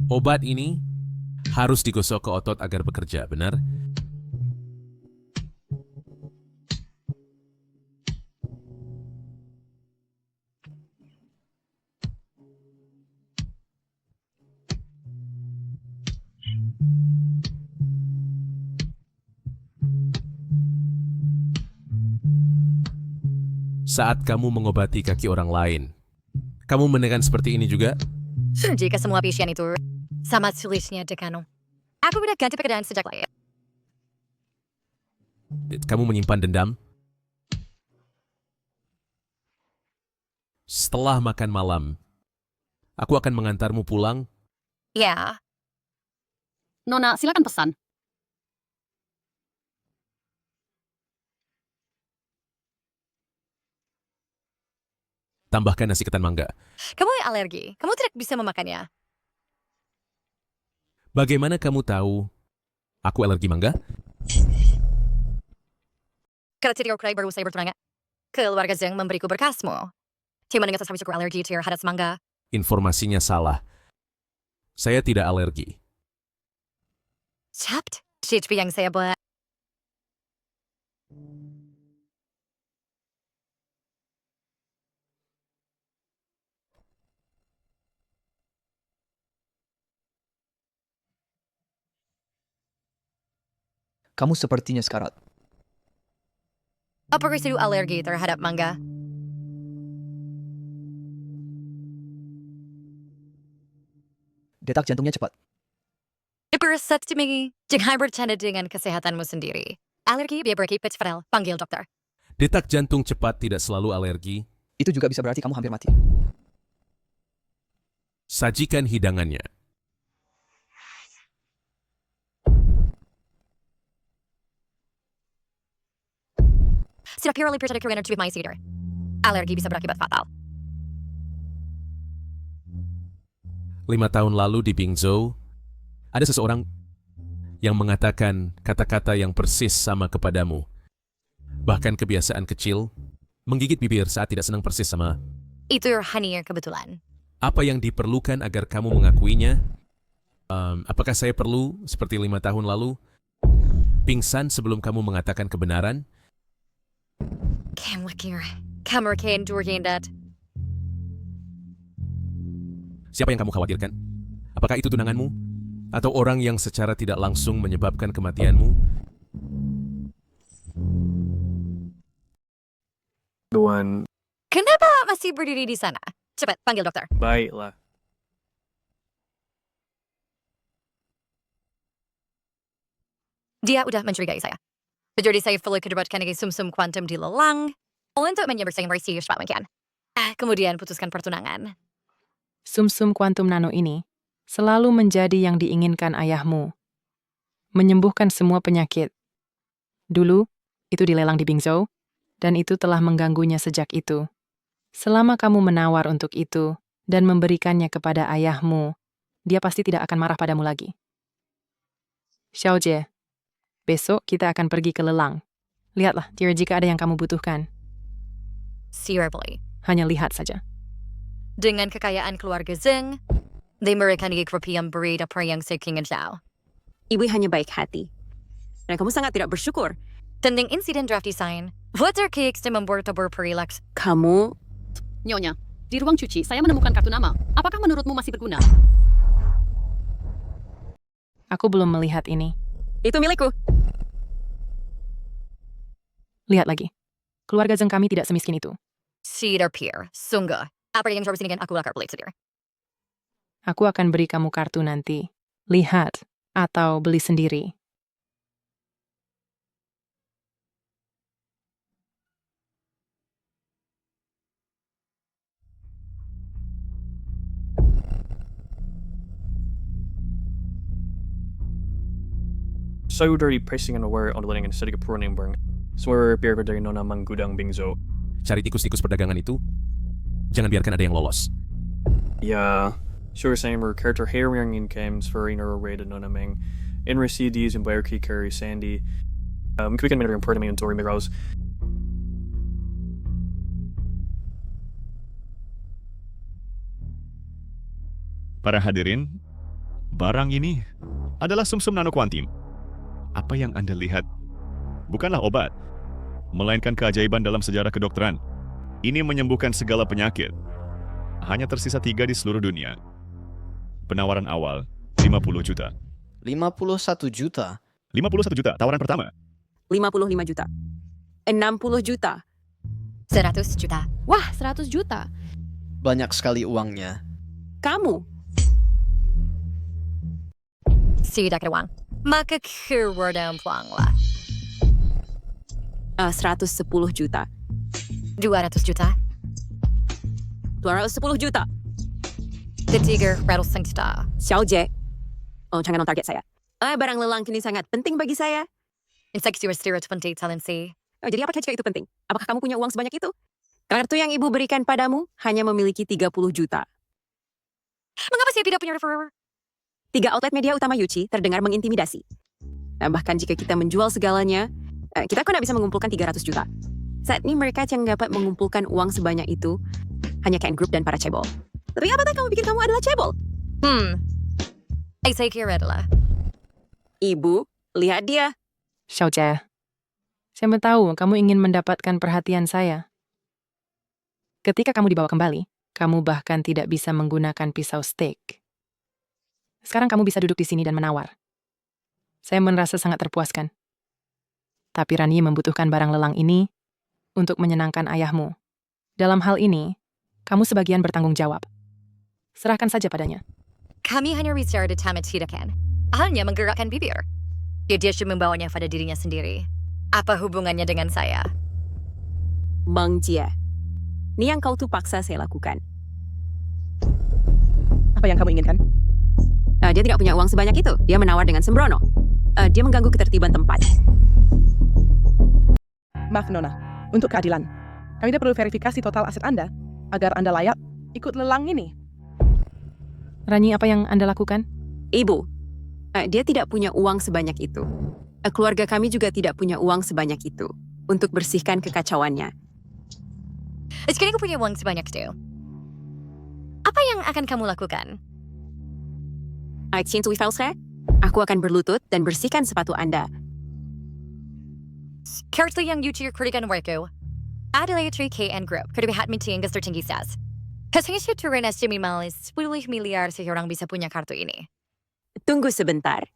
Speaker 10: Obat ini harus digosok ke otot agar bekerja, benar? Saat kamu mengobati kaki orang lain, kamu mendengar seperti ini juga?
Speaker 3: Jika semua pasien itu sama tulisnya dekano. Aku udah ganti pekerjaan sejak lahir.
Speaker 10: Kamu menyimpan dendam? Setelah makan malam, aku akan mengantarmu pulang.
Speaker 3: Ya.
Speaker 2: Nona, silakan pesan.
Speaker 10: Tambahkan nasi ketan mangga.
Speaker 3: Kamu alergi. Kamu tidak bisa memakannya.
Speaker 10: Bagaimana kamu tahu aku alergi mangga?
Speaker 3: Kalau tidak aku baru saya bertunangan. Keluarga Zeng memberiku berkasmu. Cuma dengan sesuatu aku alergi terhadap mangga.
Speaker 10: Informasinya salah. Saya tidak alergi.
Speaker 3: Capt, CHP yang saya buat.
Speaker 8: Kamu sepertinya sekarat.
Speaker 3: Apa residu alergi terhadap mangga?
Speaker 8: Detak jantungnya cepat.
Speaker 3: Dipersat demi jangan bercanda dengan kesehatanmu sendiri. Alergi biar berkipit fatal. Panggil dokter.
Speaker 10: Detak jantung cepat tidak selalu alergi.
Speaker 8: Itu juga bisa berarti kamu hampir mati.
Speaker 10: Sajikan hidangannya.
Speaker 3: Sudah purely percaya energi with my cedar. Alergi bisa berakibat fatal.
Speaker 10: 5 tahun lalu di Bingzhou, ada seseorang yang mengatakan kata-kata yang persis sama kepadamu. Bahkan kebiasaan kecil, menggigit bibir saat tidak senang persis sama.
Speaker 3: Itu hanya kebetulan.
Speaker 10: Apa yang diperlukan agar kamu mengakuinya? Apakah saya perlu, seperti 5 tahun lalu, pingsan sebelum kamu mengatakan kebenaran?
Speaker 3: Kamu rekan that.
Speaker 10: Siapa yang kamu khawatirkan? Apakah itu tunanganmu? Atau orang yang secara tidak langsung menyebabkan kematianmu?
Speaker 9: Tuan,
Speaker 3: Kenapa masih berdiri di sana? Cepat, panggil dokter.
Speaker 9: baiklah.
Speaker 3: Dia udah mencurigai saya. Jadi saya perlu kedapatkan sum-sum kuantum di lelang untuk menyebabkan bersih cepat mungkin. Kemudian putuskan pertunangan.
Speaker 5: Sum-sum kuantum nano ini selalu menjadi yang diinginkan ayahmu. Menyembuhkan semua penyakit. Dulu, itu dilelang di Bingzhou, dan itu telah mengganggunya sejak itu. Selama kamu menawar untuk itu dan memberikannya kepada ayahmu, dia pasti tidak akan marah padamu lagi. Xiaojie, besok kita akan pergi ke lelang. Lihatlah, jika ada yang kamu butuhkan.
Speaker 3: Seriously.
Speaker 5: Hanya lihat saja.
Speaker 3: Dengan kekayaan keluarga Zeng, memberikan kerupian beri apa yang saya ingin tahu.
Speaker 1: Ibu hanya baik hati. Dan kamu sangat tidak bersyukur.
Speaker 3: Tentang insiden draft design, water cakes dan membuat berperilaku.
Speaker 1: Kamu...
Speaker 2: Nyonya, di ruang cuci saya menemukan kartu nama. Apakah menurutmu masih berguna?
Speaker 5: Aku belum melihat ini.
Speaker 1: Itu milikku.
Speaker 5: Lihat lagi. Keluarga Zeng kami tidak semiskin itu.
Speaker 3: Cedar Pier, sungguh. Apa yang harus dengan aku lakukan sendiri?
Speaker 5: Aku akan beri kamu kartu nanti. Lihat, atau beli sendiri.
Speaker 9: So dari pressing and aware underlining and sedikit pruning bang. Suara biar dari nona manggudang bingzo.
Speaker 10: Cari tikus-tikus perdagangan itu, jangan biarkan ada yang lolos.
Speaker 9: Ja, sure same character herring in games for inner way to nona mang. In CDs and Bayerkey carry Sandy. Quick and minute important me and Tori Miros.
Speaker 18: Para hadirin, barang ini adalah sumsum nanokuantim. Apa yang Anda lihat bukanlah obat, melainkan keajaiban dalam sejarah kedokteran. Ini menyembuhkan segala penyakit. Hanya tersisa 3 di seluruh dunia. Penawaran awal, 50 juta.
Speaker 6: 51 juta?
Speaker 18: 51 juta, tawaran pertama.
Speaker 1: 55 juta. 60 juta.
Speaker 3: 100 juta.
Speaker 16: Wah, 100 juta.
Speaker 6: Banyak sekali uangnya.
Speaker 1: Kamu.
Speaker 3: Tidak ada uang. Maka keruang lah.
Speaker 1: 110 juta.
Speaker 3: 200 juta.
Speaker 1: 210 juta.
Speaker 3: 300 juta.
Speaker 1: Xiaojie. Oh, jangan on target saya. Barang lelang kini sangat penting bagi saya.
Speaker 3: Insecure penting talensi.
Speaker 1: Oh, jadi apakah jika itu penting? Apakah kamu punya uang sebanyak itu? Kartu yang ibu berikan padamu hanya memiliki 30 juta.
Speaker 3: Mengapa saya tidak punya referrer?
Speaker 1: 3 outlet media utama Yuchi terdengar mengintimidasi. Nah, bahkan jika kita menjual segalanya, kita kok tidak bisa mengumpulkan 300 juta. Saat ini mereka yang dapat mengumpulkan uang sebanyak itu hanya Ken Group dan para cebol. Tapi apakah kamu pikir kamu adalah cebol?
Speaker 3: Saya kira adalah.
Speaker 1: Ibu, lihat dia.
Speaker 5: Xiaojie, saya tahu kamu ingin mendapatkan perhatian saya. Ketika kamu dibawa kembali, kamu bahkan tidak bisa menggunakan pisau steak. Sekarang kamu bisa duduk di sini dan menawar. Saya merasa sangat terpuaskan. Tapi Rani membutuhkan barang lelang ini untuk menyenangkan ayahmu. Dalam hal ini, kamu sebagian bertanggung jawab. Serahkan saja padanya.
Speaker 3: Kami hanya bicara di tamat hidakan. Hanya menggerakkan bibir. Dia sudah membawanya pada dirinya sendiri. Apa hubungannya dengan saya?
Speaker 1: Mang Jie, ini yang kau tuh paksa saya lakukan.
Speaker 17: Apa yang kamu inginkan?
Speaker 1: Dia tidak punya uang sebanyak itu. Dia menawar dengan sembrono. Dia mengganggu ketertiban tempat.
Speaker 17: Maaf Nona, untuk keadilan. Kami tidak perlu verifikasi total aset Anda agar Anda layak ikut lelang ini.
Speaker 5: Rani, apa yang Anda lakukan?
Speaker 1: Ibu, dia tidak punya uang sebanyak itu. Keluarga kami juga tidak punya uang sebanyak itu untuk bersihkan kekacauannya.
Speaker 3: Sekarang aku punya uang sebanyak itu. Apa yang akan kamu lakukan?
Speaker 1: Aku akan berlutut dan bersihkan sepatu Anda.
Speaker 3: Kartu yang Yuchi kurikan warga adalah 3KN Group, kerja meeting yang tertinggi stas. Hasilnya turun minimal 10 miliar seorang bisa punya kartu ini.
Speaker 1: Tunggu sebentar.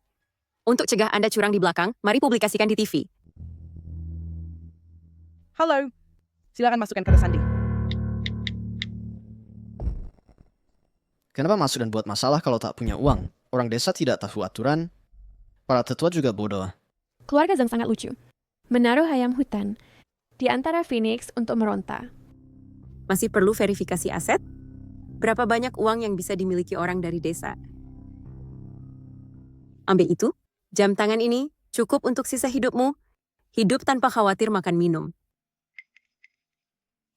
Speaker 1: Untuk cegah Anda curang di belakang, mari publikasikan di TV.
Speaker 17: Halo, silakan masukkan kata sandi.
Speaker 6: Kenapa masuk dan buat masalah kalau tak punya uang? Orang desa tidak tahu aturan. Para tetua juga bodoh.
Speaker 16: Keluarga Zhang sangat lucu. Menaruh ayam hutan di antara Phoenix untuk meronta.
Speaker 1: Masih perlu verifikasi aset? Berapa banyak uang yang bisa dimiliki orang dari desa? Ambil itu, jam tangan ini cukup untuk sisa hidupmu. Hidup tanpa khawatir makan minum.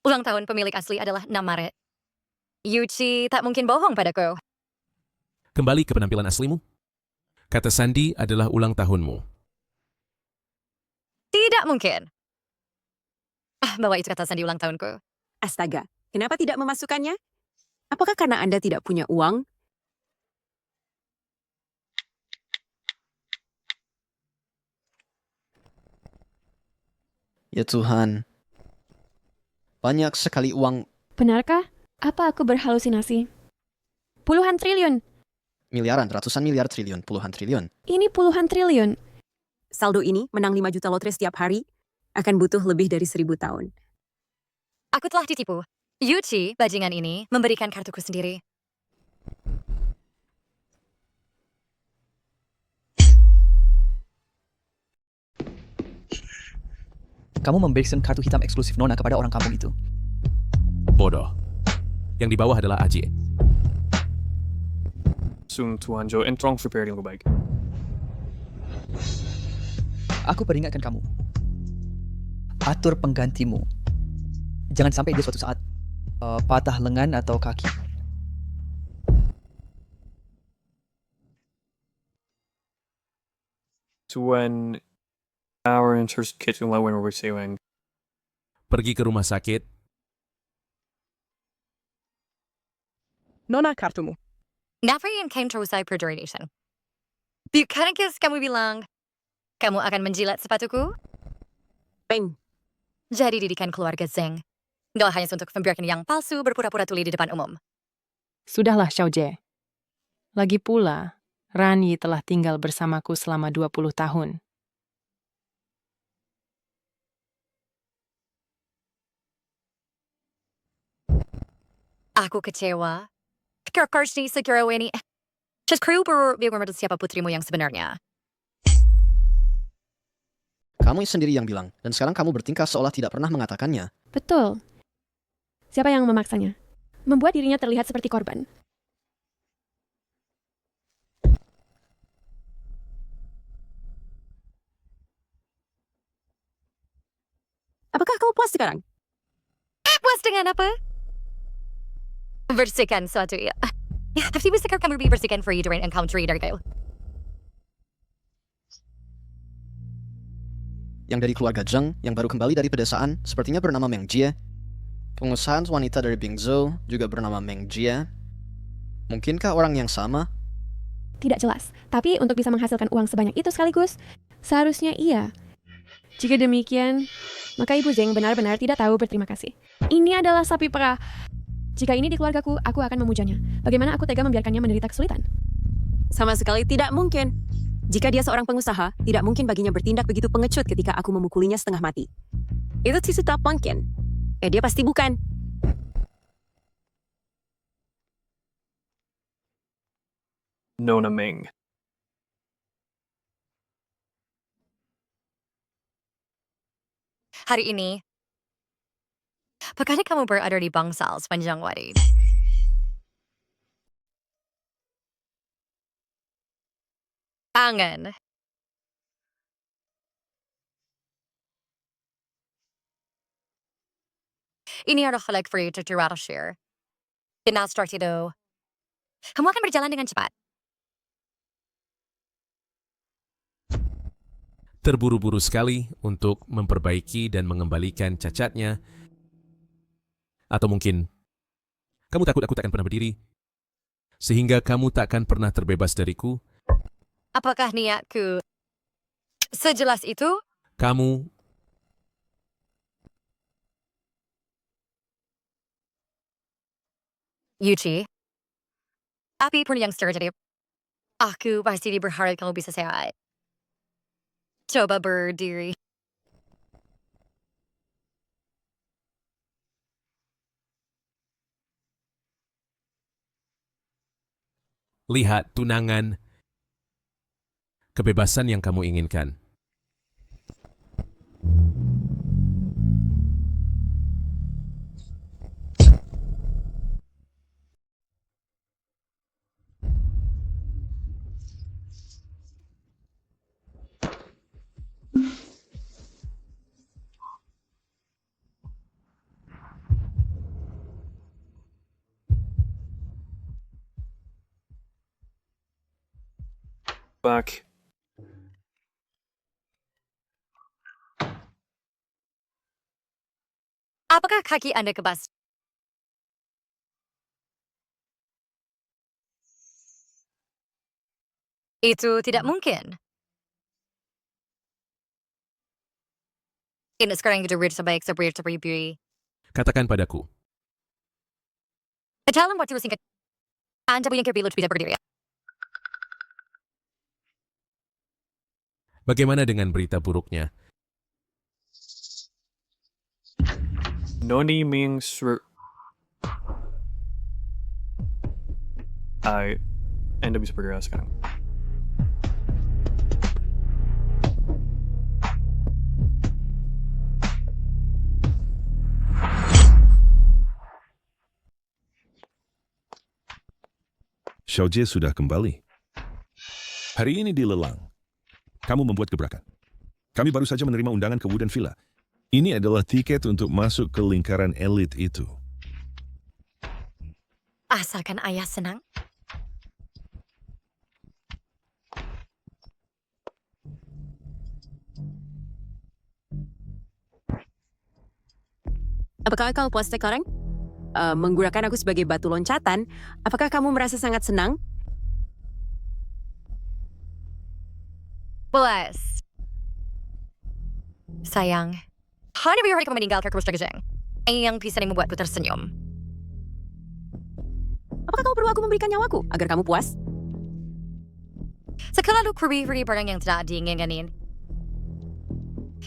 Speaker 3: Ulang tahun pemilik asli adalah 6 Maret. Yuchi tak mungkin bohong padaku.
Speaker 10: Kembali ke penampilan aslimu. Kata sandi adalah ulang tahunmu.
Speaker 3: Tidak mungkin. Bawa itu kata sandi ulang tahunku.
Speaker 1: Astaga, kenapa tidak memasukkannya? Apakah karena Anda tidak punya uang?
Speaker 6: Ya Tuhan. Banyak sekali uang.
Speaker 16: Benarkah? Apa aku berhalusinasi? Puluhan triliun.
Speaker 6: Miliaran, ratusan miliar triliun, puluhan triliun.
Speaker 16: Ini puluhan triliun.
Speaker 1: Saldo ini menang 5 juta lotre setiap hari akan butuh lebih dari 1000 tahun.
Speaker 3: Aku telah ditipu. Yuchi, bajingan ini, memberikan kartuku sendiri.
Speaker 8: kamu memberikan kartu hitam eksklusif Nona kepada orang kampung itu.
Speaker 10: Bodoh. Yang di bawah adalah Ajie.
Speaker 9: Tuan Jo, en tolong prepare yang lebih baik.
Speaker 8: Aku peringatkan kamu. Atur penggantimu. Jangan sampai dia suatu saat patah lengan atau kaki.
Speaker 9: Tuan, our interest kitchen low when we're receiving.
Speaker 10: Pergi ke rumah sakit.
Speaker 17: Nona kartumu.
Speaker 3: Nafrian came to usai perjuration. Bukankah kamu bilang kamu akan menjilat sepatuku?
Speaker 1: Peng.
Speaker 3: Jadi didikan keluarga Zeng. Nggak hanya untuk membiarkan yang palsu berpura-pura tuli di depan umum.
Speaker 5: Sudahlah, Xiaojie. Lagi pula, Ranyi telah tinggal bersamaku selama 20 tahun.
Speaker 3: Aku kecewa. Karkarsni segera ini. Just kru berbiar siapa putrimu yang sebenarnya.
Speaker 6: Kamu sendiri yang bilang, dan sekarang kamu bertingkah seolah tidak pernah mengatakannya.
Speaker 16: Betul. Siapa yang memaksanya? Membuat dirinya terlihat seperti korban.
Speaker 1: Apakah kamu puas sekarang?
Speaker 3: Puas dengan apa? Bersihkan suatu ya. Tapi bisakah kamu bersihkan for you during encounter dari kayu?
Speaker 6: Yang dari keluarga Zheng, yang baru kembali dari pedesaan, sepertinya bernama Meng Jie. Pengusaha wanita dari Bingzhou juga bernama Meng Jie. Mungkinkah orang yang sama?
Speaker 16: Tidak jelas. Tapi untuk bisa menghasilkan uang sebanyak itu sekaligus, seharusnya iya. Jika demikian, maka Ibu Zeng benar-benar tidak tahu berterima kasih. Ini adalah sapi perah. Jika ini di keluargaku, aku akan memujanya. Bagaimana aku tega membiarkannya menderita kesulitan?
Speaker 1: Sama sekali tidak mungkin. Jika dia seorang pengusaha, tidak mungkin baginya bertindak begitu pengecut ketika aku memukulinya setengah mati. Itu tidak mungkin. Dia pasti bukan.
Speaker 9: Nona Ming.
Speaker 3: Hari ini, apakah kamu berada di bangsal sepanjang hari? Angan. Ini adalah hal for you to share. Dengan start itu, kamu akan berjalan dengan cepat.
Speaker 10: Terburu-buru sekali untuk memperbaiki dan mengembalikan cacatnya. Atau mungkin, kamu takut aku takkan pernah berdiri, sehingga kamu takkan pernah terbebas dariku.
Speaker 3: Apakah niatku sejelas itu?
Speaker 10: Kamu
Speaker 3: Yuchi, api pun yang terjadi. Aku pasti berharap kamu bisa sehat. Coba berdiri.
Speaker 10: lihat tunangan kebebasan yang kamu inginkan.
Speaker 9: Back.
Speaker 3: Apakah kaki Anda kebas? Itu tidak mungkin. Ini sekarang kita sebaik seperti
Speaker 10: Katakan padaku.
Speaker 3: dalam waktu singkat, Anda punya kebilut tidak berdiri.
Speaker 10: Bagaimana dengan berita buruknya?
Speaker 9: Noni Ming Anda bisa bergerak sekarang.
Speaker 4: Xiaojie sudah kembali. Hari ini di lelang, kamu membuat gebrakan. Kami baru saja menerima undangan ke Wooden Villa. Ini adalah tiket untuk masuk ke lingkaran elit itu.
Speaker 3: Asalkan ayah senang.
Speaker 1: Apakah kau puas sekarang? Menggunakan aku sebagai batu loncatan, apakah kamu merasa sangat senang?
Speaker 3: Puas. Sayang, hanya biar hari kamu meninggalkan kurus tergejeng. Yang bisa membuatku tersenyum.
Speaker 1: Apakah kamu perlu aku memberikan nyawaku agar kamu puas?
Speaker 3: Sekalalu kuri-kuri barang yang tidak diinginkan.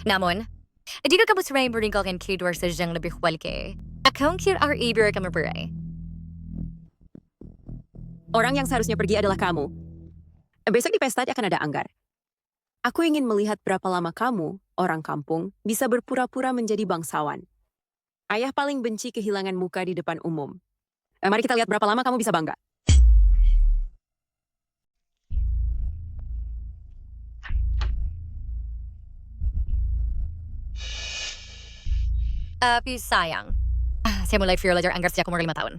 Speaker 3: Namun, jika kamu sudah meninggalkan kedua sejang lebih walke, akan kira biar kamu berai.
Speaker 1: Orang yang seharusnya pergi adalah kamu. Besok di pesta akan ada Anggar. Aku ingin melihat berapa lama kamu, orang kampung, bisa berpura-pura menjadi bangsawan. Ayah paling benci kehilangan muka di depan umum. Mari kita lihat berapa lama kamu bisa bangga.
Speaker 3: Tapi sayang, saya mulai belajar Anggar sejak umur 5 tahun.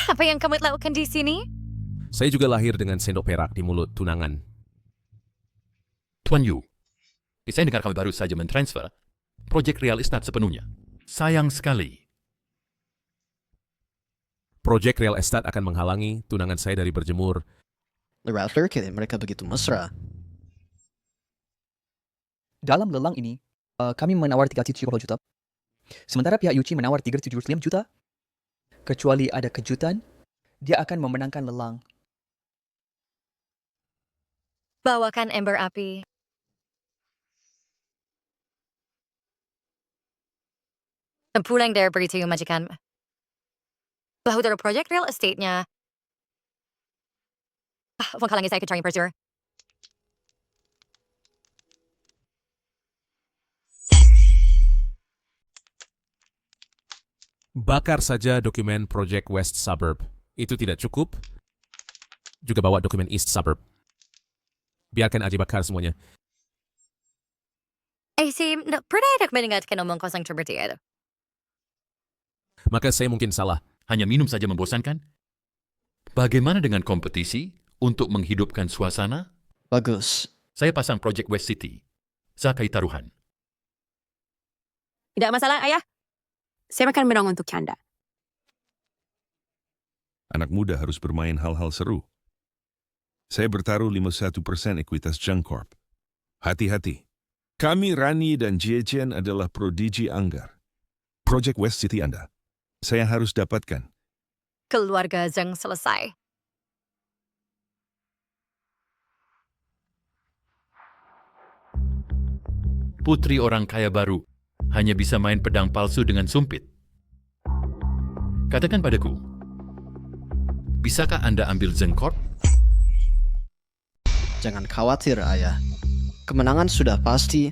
Speaker 3: Apa yang kamu lakukan di sini?
Speaker 10: Saya juga lahir dengan sendok perak di mulut tunangan.
Speaker 19: Tuan Yu, saya dengar kami baru saja mentransfer proyek real estate sepenuhnya. Sayang sekali.
Speaker 10: Proyek real estate akan menghalangi tunangan saya dari berjemur.
Speaker 6: Rattler kira mereka begitu mesra.
Speaker 8: Dalam lelang ini, kami menawar 370 juta. Sementara pihak Yuchi menawar 375 juta. Kecuali ada kejutan, dia akan memenangkan lelang.
Speaker 3: Bawakan ember api. Pulang dari beritahu majikan bahwa dari proyek real estate-nya menghalangi saya mencari pursuer.
Speaker 10: Bakar saja dokumen Project West Suburb. Itu tidak cukup. Juga bawa dokumen East Suburb. Biarkan Aji bakar semuanya.
Speaker 3: Pernah ada mendengarkan omong kosong seperti itu?
Speaker 10: Maka saya mungkin salah.
Speaker 19: Hanya minum saja membosankan? Bagaimana dengan kompetisi untuk menghidupkan suasana?
Speaker 6: Bagus.
Speaker 19: Saya pasang Project West City. Zakai taruhan.
Speaker 1: Tidak masalah, Ayah. Saya akan menang untuk Anda.
Speaker 4: Anak muda harus bermain hal-hal seru. Saya bertaruh 51% ekuitas Zheng Corp. Hati-hati. Kami, Rani dan Jiejian adalah prodigi Anggar. Project West City Anda. Saya harus dapatkan.
Speaker 3: Keluarga Zheng selesai.
Speaker 19: Putri orang kaya baru hanya bisa main pedang palsu dengan sumpit. Katakan padaku, bisakah Anda ambil Zheng Corp?
Speaker 6: Jangan khawatir, Ayah. Kemenangan sudah pasti.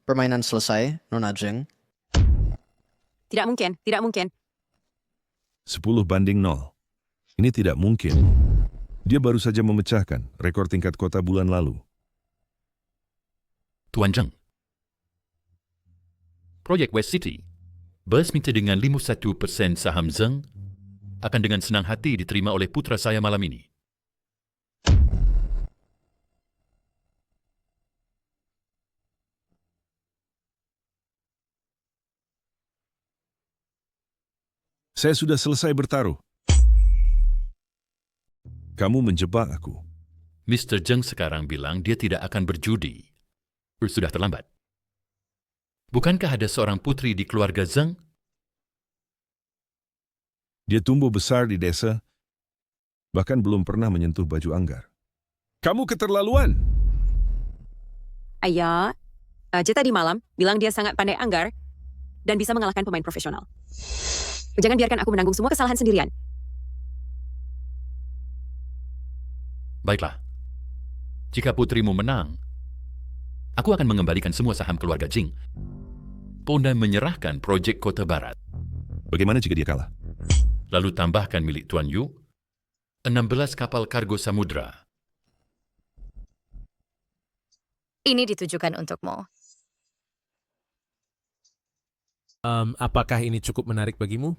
Speaker 6: Permainan selesai, Nona Zheng.
Speaker 1: Tidak mungkin, tidak mungkin.
Speaker 4: 10-0. Ini tidak mungkin. Dia baru saja memecahkan rekor tingkat kota bulan lalu.
Speaker 19: Tuan Zheng, Proyek West City bersemita dengan 51% saham Zheng akan dengan senang hati diterima oleh putra saya malam ini.
Speaker 4: Saya sudah selesai bertaruh. Kamu menjebak aku.
Speaker 19: Mr. Zheng sekarang bilang dia tidak akan berjudi. Sudah terlambat. Bukankah ada seorang putri di keluarga Zheng?
Speaker 4: Dia tumbuh besar di desa, bahkan belum pernah menyentuh baju Anggar. Kamu keterlaluan!
Speaker 1: Ayah, Jie tadi malam bilang dia sangat pandai Anggar dan bisa mengalahkan pemain profesional. Jangan biarkan aku menanggung semua kesalahan sendirian.
Speaker 19: Baiklah. Jika putrimu menang, aku akan mengembalikan semua saham keluarga Jing. Pondan menyerahkan proyek Kota Barat.
Speaker 4: Bagaimana jika dia kalah?
Speaker 19: Lalu tambahkan milik Tuan Yu, 16 kapal kargo samudra.
Speaker 3: Ini ditujukan untukmu.
Speaker 10: Apakah ini cukup menarik bagimu?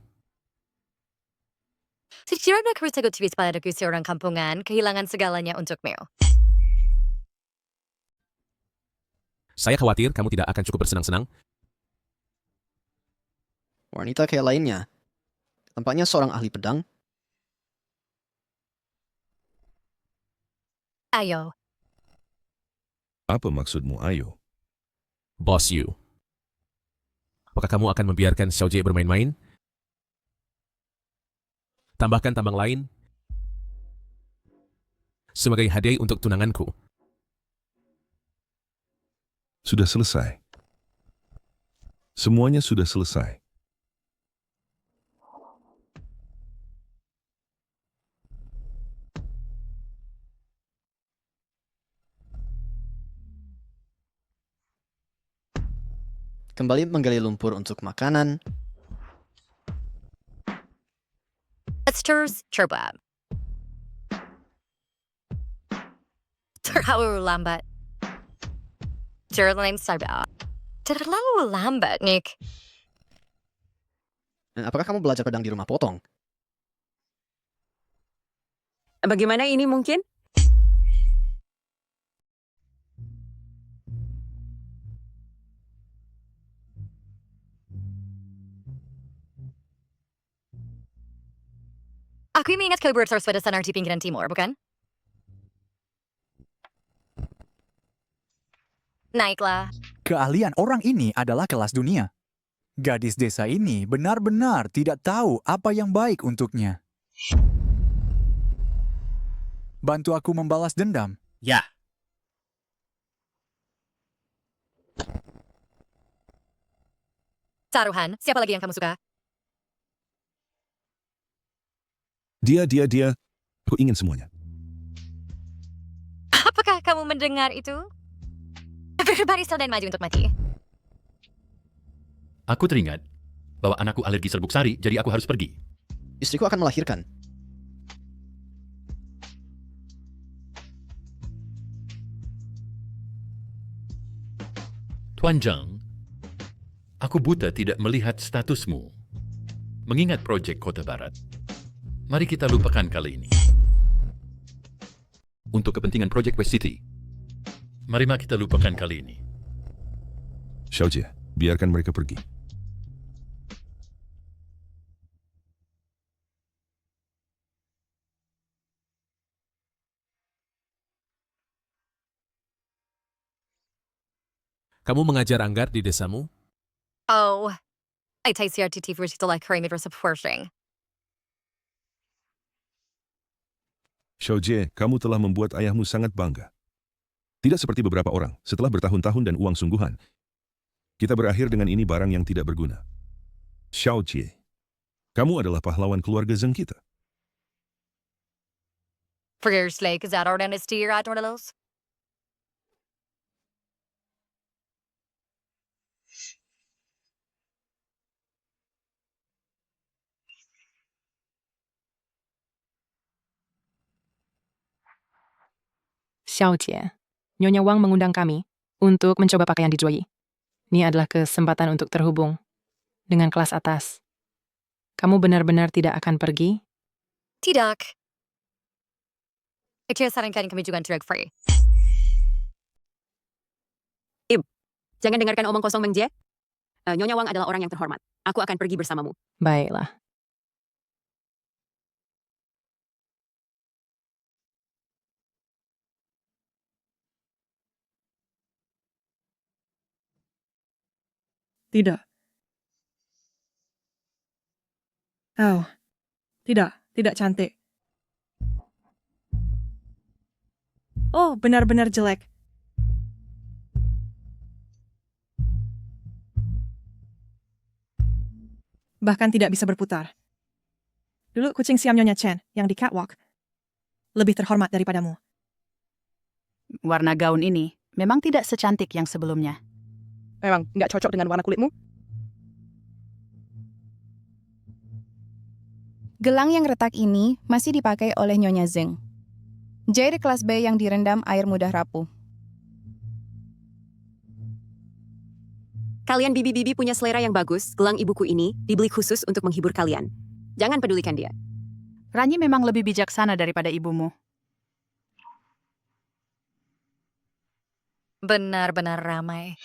Speaker 3: Sekiranya kau takut tipis padaku seorang kampungan, kehilangan segalanya untukmu.
Speaker 10: Saya khawatir kamu tidak akan cukup bersenang-senang.
Speaker 6: Wanita kayak lainnya. Tampaknya seorang ahli pedang.
Speaker 3: Ayo.
Speaker 4: Apa maksudmu, ayo?
Speaker 10: Boss Yu. Apakah kamu akan membiarkan Xiao Jie bermain-main? Tambahkan tambang lain sebagai hadiah untuk tunanganku.
Speaker 4: Sudah selesai. Semuanya sudah selesai.
Speaker 6: Kembali menggali lumpur untuk makanan.
Speaker 3: Let's coba. Terlalu lambat. Terlalu lambat, Nick.
Speaker 6: Apakah kamu belajar pedang di rumah potong?
Speaker 1: Bagaimana ini mungkin?
Speaker 3: Aku mengingat kau berasal pada sanar di pinggiran timur, bukan? Naiklah.
Speaker 12: Keahlian orang ini adalah kelas dunia. Gadis desa ini benar-benar tidak tahu apa yang baik untuknya. Bantu aku membalas dendam.
Speaker 19: Ya.
Speaker 3: Taruhan, siapa lagi yang kamu suka?
Speaker 4: Dia. Aku ingin semuanya.
Speaker 3: Apakah kamu mendengar itu? Berbaris dan maju untuk mati.
Speaker 19: Aku teringat bahwa anakku alergi serbuk sari, jadi aku harus pergi.
Speaker 6: Istriku akan melahirkan.
Speaker 19: Tuan Zheng, aku buta tidak melihat statusmu. Mengingat proyek Kota Barat, mari kita lupakan kali ini. Untuk kepentingan proyek West City, mari kita lupakan kali ini.
Speaker 4: Xiao Jie, biarkan mereka pergi.
Speaker 10: Kamu mengajar Anggar di desamu?
Speaker 3: Oh, I taste your titi for setelah kering itu supporting.
Speaker 4: Xiao Jie, kamu telah membuat ayahmu sangat bangga. Tidak seperti beberapa orang, setelah bertahun-tahun dan uang sungguhan, kita berakhir dengan ini barang yang tidak berguna. Xiao Jie, kamu adalah pahlawan keluarga Zheng kita.
Speaker 3: Fiercely, is that our dynasty at Ordelos?
Speaker 5: Xiao Jie, Nyonya Wang mengundang kami untuk mencoba pakaian di Joyi. Ini adalah kesempatan untuk terhubung dengan kelas atas. Kamu benar-benar tidak akan pergi?
Speaker 3: Tidak. Aku sarankan kami juga drug free.
Speaker 1: Jangan dengarkan omong kosong Meng Jie. Nyonya Wang adalah orang yang terhormat. Aku akan pergi bersamamu.
Speaker 5: Baiklah.
Speaker 17: Tidak. Oh, tidak cantik. Oh, benar-benar jelek. Bahkan tidak bisa berputar. Dulu kucing Siam Nyonya Chen yang di catwalk lebih terhormat daripadamu.
Speaker 20: Warna gaun ini memang tidak secantik yang sebelumnya.
Speaker 17: Memang nggak cocok dengan warna kulitmu?
Speaker 21: Gelang yang retak ini masih dipakai oleh Nyonya Zeng. Jahit kelas B yang direndam air mudah rapuh.
Speaker 1: Kalian bibi-bibi punya selera yang bagus, gelang ibuku ini dibeli khusus untuk menghibur kalian. Jangan pedulikan dia.
Speaker 20: Ranyi memang lebih bijaksana daripada ibumu.
Speaker 3: Benar-benar ramai.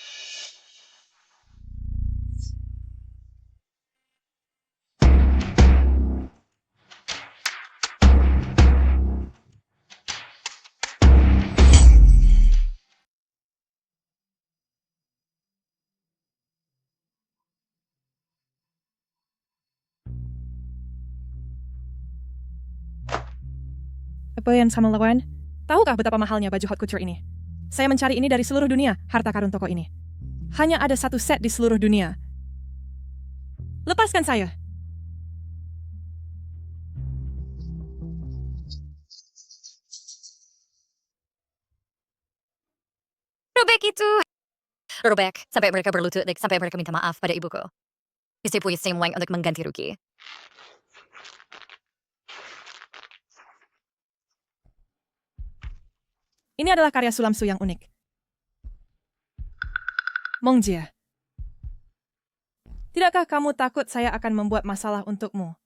Speaker 17: Apa yang sama lakukan? Tahukah betapa mahalnya baju haute couture ini? Saya mencari ini dari seluruh dunia, harta karun toko ini. Hanya ada satu set di seluruh dunia. Lepaskan saya.
Speaker 3: Robek itu. Robek, sampai mereka berlutut, sampai mereka minta maaf pada ibuku. Istri punya semwang untuk mengganti rugi.
Speaker 17: Ini adalah karya Sulamsu yang unik. Mongjie, tidakkah kamu takut saya akan membuat masalah untukmu?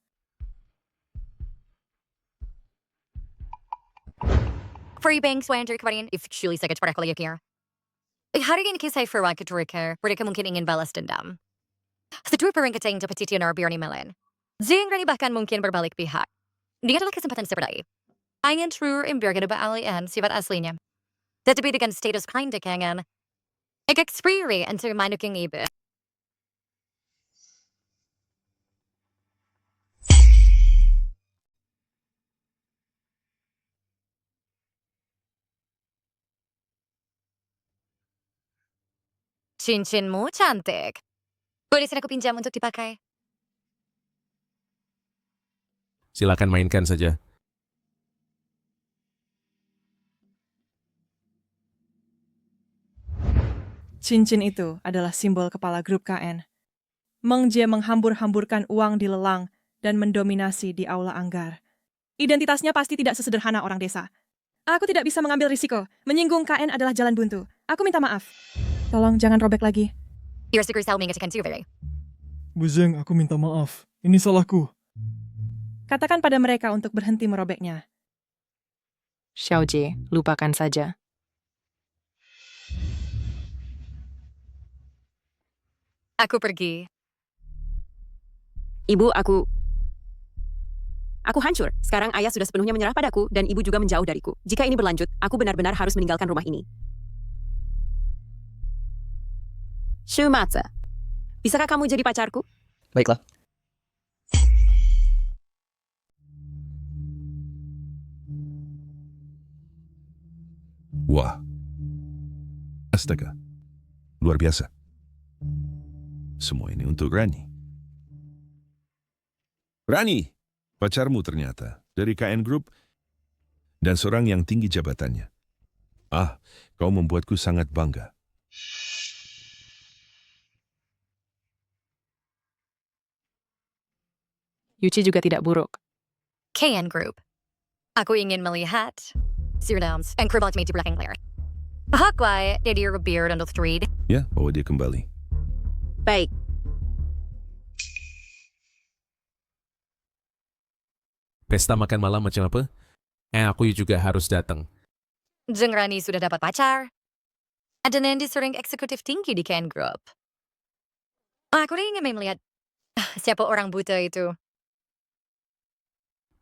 Speaker 3: Free bank swander kemarin, if actually sakit pada kuliah kira. Hari ini kisah Farah keturika, mereka mungkin ingin balas dendam. Setelah peringkatan dapat titianar biar Melen. Zeng Rani bahkan mungkin berbalik pihak. Dia adalah kesempatan seperti angin true imbiarkan kebaalian sifat aslinya. Tetapi dengan status kain dekangan, ekspiri untuk manuking ibu. Cincinmu cantik. Boleh aku pinjam untuk dipakai?
Speaker 10: Silakan mainkan saja.
Speaker 17: Cincin itu adalah simbol kepala grup KN. Mongjie menghambur-hamburkan uang di lelang dan mendominasi di aula anggar. Identitasnya pasti tidak sesederhana orang desa. Aku tidak bisa mengambil risiko. Menyinggung KN adalah jalan buntu. Aku minta maaf. Tolong jangan robek lagi.
Speaker 22: Bu Zeng, aku minta maaf. Ini salahku.
Speaker 17: Katakan pada mereka untuk berhenti merobeknya.
Speaker 5: Xiaojie, lupakan saja.
Speaker 3: Aku pergi.
Speaker 1: Ibu, aku hancur. Sekarang ayah sudah sepenuhnya menyerah padaku dan ibu juga menjauh dariku. Jika ini berlanjut, aku benar-benar harus meninggalkan rumah ini. Shumatsu, bisakah kamu jadi pacarku?
Speaker 8: Baiklah.
Speaker 4: Wah. Astaga. Luar biasa. Semua ini untuk Rani. Rani, pacarmu ternyata dari KN Group dan seorang yang tinggi jabatannya. Ah, kau membuatku sangat bangga.
Speaker 5: Yuchi juga tidak buruk.
Speaker 3: KN Group. Aku ingin melihat Sirdams and Kribot di belakang layar. Hakwai, jadi beer dan street.
Speaker 4: Ya, bawa dia kembali.
Speaker 1: Baik.
Speaker 10: Pesta makan malam macam apa? Aku juga harus datang.
Speaker 3: Zeng Rani sudah dapat pacar. Ada Nandi sering eksekutif tinggi di KN Group. Aku ingin melihat siapa orang buta itu.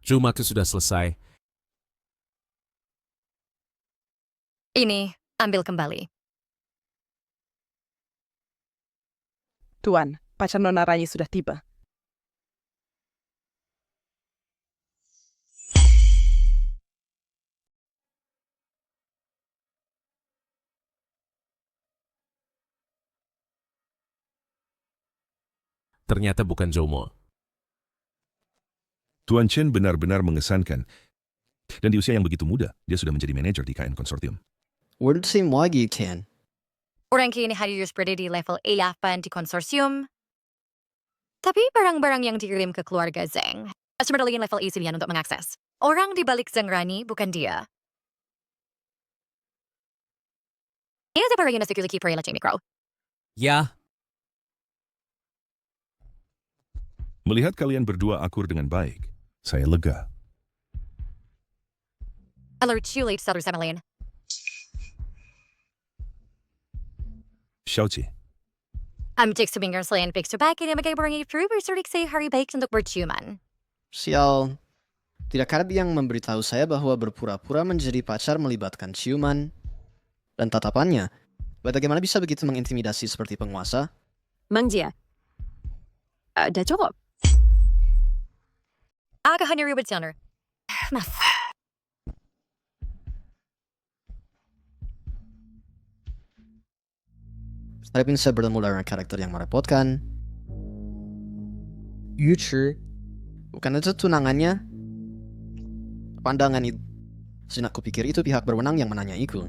Speaker 10: Cuma sudah selesai.
Speaker 3: Ini, ambil kembali.
Speaker 7: Tuan, pacar Nona Ranyi sudah tiba.
Speaker 10: Ternyata bukan Zoumo.
Speaker 4: Tuan Chen benar-benar mengesankan. Dan di usia yang begitu muda, dia sudah menjadi manajer di KN Konsortium.
Speaker 6: Word same lagi, Ken.
Speaker 3: Orang kini harus berada di level A8 di konsorsium. Tapi barang-barang yang dikirim ke keluarga Zeng cuma dengan level A9 untuk mengakses. Orang di balik Zeng Rani bukan dia. Ini ada para Yunus Security Perila Mikro.
Speaker 10: Ya.
Speaker 4: Melihat kalian berdua akur dengan baik, saya lega.
Speaker 3: Alert you late satu sama lain.
Speaker 4: Xiaoqi,
Speaker 3: Amcik subinggar selain fix back ini magay barang itu bersurik say hari baik untuk berciuman.
Speaker 6: Sial, tidak ada yang memberitahu saya bahwa berpura-pura menjadi pacar melibatkan ciuman dan tatapannya. Bagaimana bisa begitu mengintimidasi seperti penguasa?
Speaker 1: Mang Jia, udah cukup.
Speaker 3: Aga hanya ribet soner. Maaf.
Speaker 6: Sekalipun saya bertemu dengan karakter yang merepotkan.
Speaker 8: Yuchi.
Speaker 6: Bukan itu tunangannya. Pandangan itu. Sejenak kupikir itu pihak berwenang yang menanyaiku.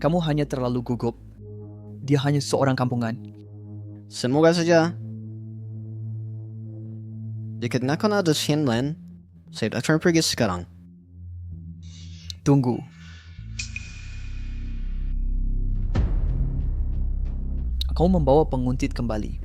Speaker 8: Kamu hanya terlalu gugup. Dia hanya seorang kampungan.
Speaker 6: Semoga saja. Jika nakon ada Shenlen, saya akan pergi sekarang.
Speaker 8: Tunggu. Kamu membawa penguntit kembali.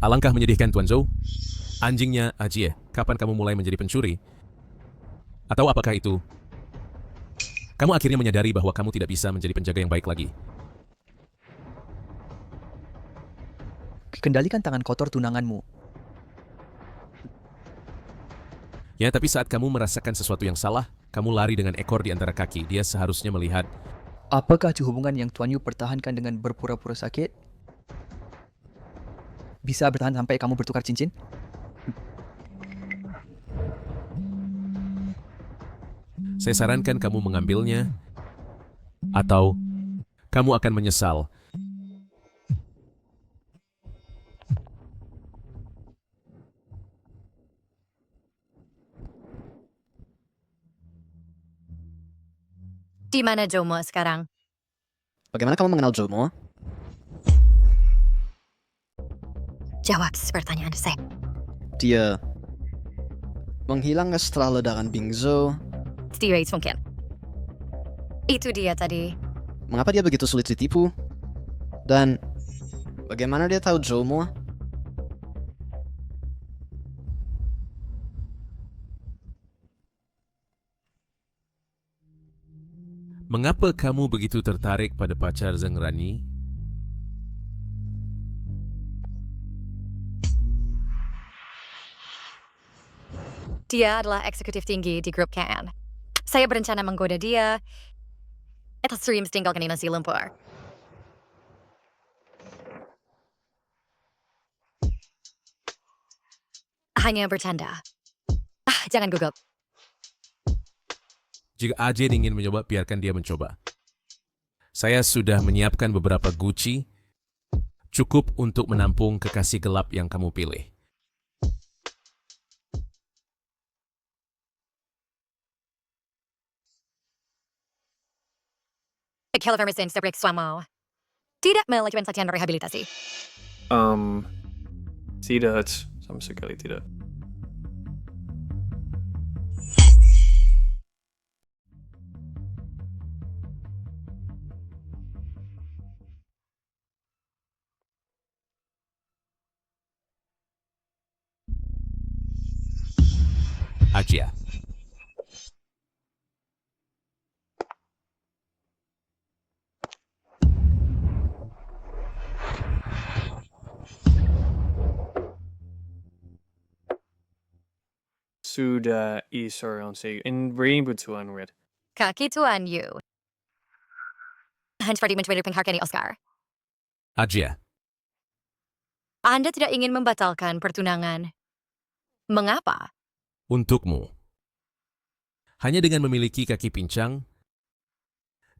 Speaker 10: Alangkah menyedihkan, Tuan Zhou. Anjingnya Ajie, kapan kamu mulai menjadi pencuri? Atau apakah itu? Kamu akhirnya menyadari bahwa kamu tidak bisa menjadi penjaga yang baik lagi.
Speaker 8: Kendalikan tangan kotor tunanganmu.
Speaker 10: Ya, tapi saat kamu merasakan sesuatu yang salah, kamu lari dengan ekor di antara kaki. Dia seharusnya melihat.
Speaker 8: Apakah hubungan yang Tuan Yu pertahankan dengan berpura-pura sakit bisa bertahan sampai kamu bertukar cincin?
Speaker 10: Saya sarankan kamu mengambilnya, atau kamu akan menyesal.
Speaker 3: Di mana Zoumo sekarang?
Speaker 6: Bagaimana kamu mengenal Zoumo?
Speaker 3: Jawab pertanyaan saya.
Speaker 6: Dia menghilang setelah ledakan Bingzhou.
Speaker 3: Tidak mungkin. Itu dia tadi.
Speaker 6: Mengapa dia begitu sulit ditipu? Dan bagaimana dia tahu Zoumo?
Speaker 10: Mengapa kamu begitu tertarik pada pacar Zeng Rani?
Speaker 3: Dia adalah eksekutif tinggi di grup KN. Saya berencana menggoda dia. Itu stream tinggalkan di nasi lumpur. Hanya bercanda. Jangan gugup.
Speaker 10: Jika Ajie ingin mencoba, biarkan dia mencoba. Saya sudah menyiapkan beberapa guci, cukup untuk menampung kekasih gelap yang kamu pilih.
Speaker 3: Kelvin Mesin Sebrik Swamo. Tidak melakukan latihan rehabilitasi.
Speaker 9: Tidak, sama sekali tidak.
Speaker 10: Ajia.
Speaker 9: Sudah isorang say in rainbow tuan red.
Speaker 3: Kaki Tuan Yu. Hans Freddy mencoba penghargaan Oscar.
Speaker 10: Ajia.
Speaker 3: Anda tidak ingin membatalkan pertunangan. Mengapa?
Speaker 10: Untukmu. Hanya dengan memiliki kaki pincang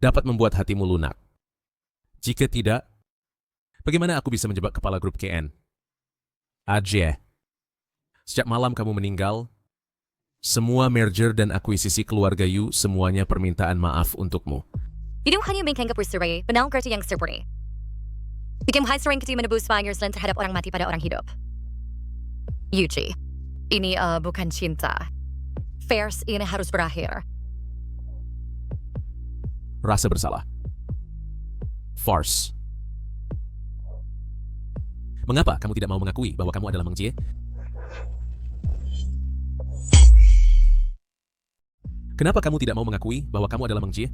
Speaker 10: dapat membuat hatimu lunak. Jika tidak, bagaimana aku bisa menjebak kepala grup KN? Ajie, sejak malam kamu meninggal, semua merger dan akuisisi keluarga Yu semuanya permintaan maaf untukmu.
Speaker 3: Hidung hanya mengkanggap berserai, benang kerja yang seperti. Bikin high sering ketika menebus fires dan terhadap orang mati pada orang hidup. Yuji, ini bukan cinta. Fairs ini harus berakhir.
Speaker 10: Rasa bersalah. Farce. Mengapa kamu tidak mau mengakui bahwa kamu adalah Meng Jie? Kenapa kamu tidak mau mengakui bahwa kamu adalah Meng Jie?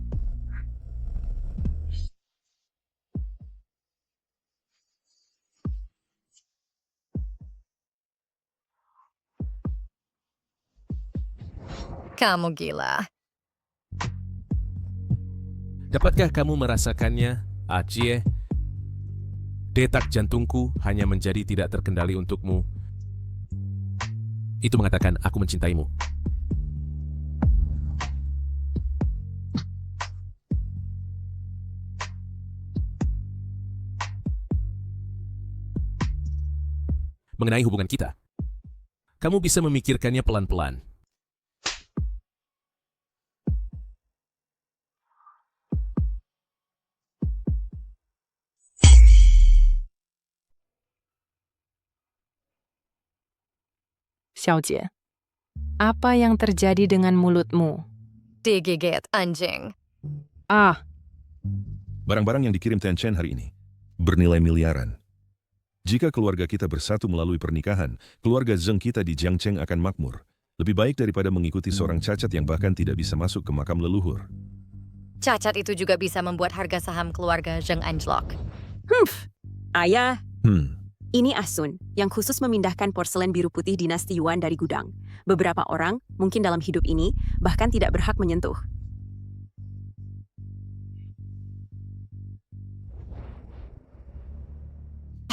Speaker 3: Kamu gila.
Speaker 10: Dapatkah kamu merasakannya, Ajie? Detak jantungku hanya menjadi tidak terkendali untukmu. Itu mengatakan aku mencintaimu. Mengenai hubungan kita, kamu bisa memikirkannya pelan-pelan.
Speaker 5: Xiaojie, apa yang terjadi dengan mulutmu?
Speaker 3: Digigit anjing.
Speaker 5: Ah,
Speaker 4: Barang-barang yang dikirim Tencent hari ini bernilai miliaran. Jika keluarga kita bersatu melalui pernikahan, keluarga Zheng kita di Jiangcheng akan makmur. Lebih baik daripada mengikuti seorang cacat yang bahkan tidak bisa masuk ke makam leluhur.
Speaker 3: Cacat itu juga bisa membuat harga saham keluarga Zheng anjlok.
Speaker 1: Ayah, ini Asun yang khusus memindahkan porselen biru putih dinasti Yuan dari gudang. Beberapa orang, mungkin dalam hidup ini, bahkan tidak berhak menyentuh.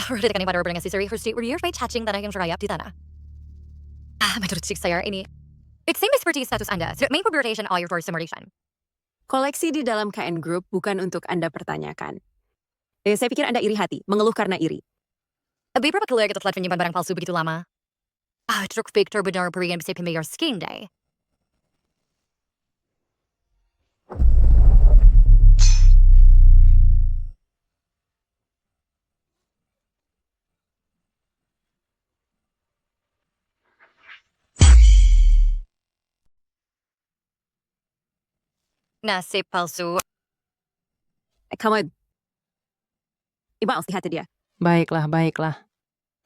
Speaker 3: Redekan pada berbenang asesori harus diurus cacing tanah yang serayap di tanah. Menurut saya ini, it seems seperti status Anda sudah main publication all your doors submersion.
Speaker 1: Koleksi di dalam KN Group bukan untuk Anda pertanyakan. Saya pikir Anda iri hati, mengeluh karena iri.
Speaker 3: Beberapa keluarga telah menyimpan barang palsu begitu lama. Truk Victor benar berian bisa pembayar skiing day. Nasib palsu.
Speaker 1: Kamu... Ibu harus hati dia.
Speaker 5: baiklah, baiklah.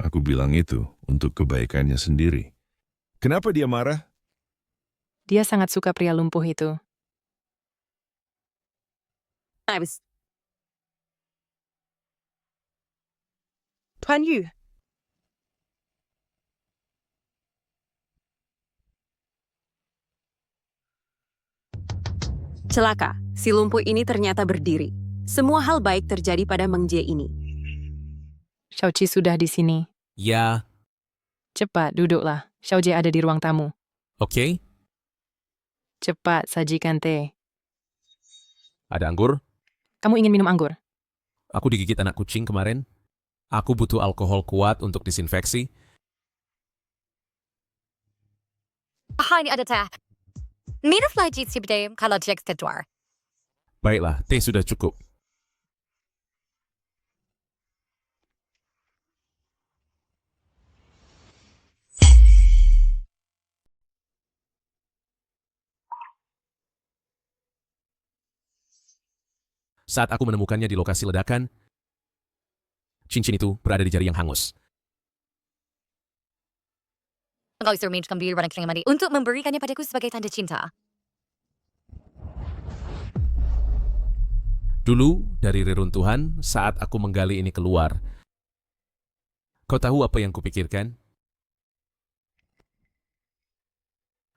Speaker 4: Aku bilang itu untuk kebaikannya sendiri. Kenapa dia marah?
Speaker 5: Dia sangat suka pria lumpuh itu.
Speaker 1: Habis.
Speaker 7: Tuan Yu,
Speaker 1: Celaka, si lumpuh ini ternyata berdiri. Semua hal baik terjadi pada Meng Jie ini.
Speaker 5: Xiaoqi sudah di sini.
Speaker 10: Ya,
Speaker 5: Cepat, duduklah. Xiaojie ada di ruang tamu.
Speaker 10: oke.
Speaker 5: Cepat, sajikan teh.
Speaker 10: Ada anggur?
Speaker 5: Kamu ingin minum anggur?
Speaker 10: Aku digigit anak kucing kemarin. Aku butuh alkohol kuat untuk disinfeksi.
Speaker 3: Ini ada teh. Minum lagi si bedem kalau Jack keluar.
Speaker 10: Baiklah, teh sudah cukup. Saat aku menemukannya di lokasi ledakan, cincin itu berada di jari yang hangus.
Speaker 3: Engkau disuruh menunjukkan diri warna kering mandi untuk memberikannya padaku sebagai tanda cinta.
Speaker 10: Dulu, dari reruntuhan, saat aku menggali ini keluar, kau tahu apa yang kupikirkan?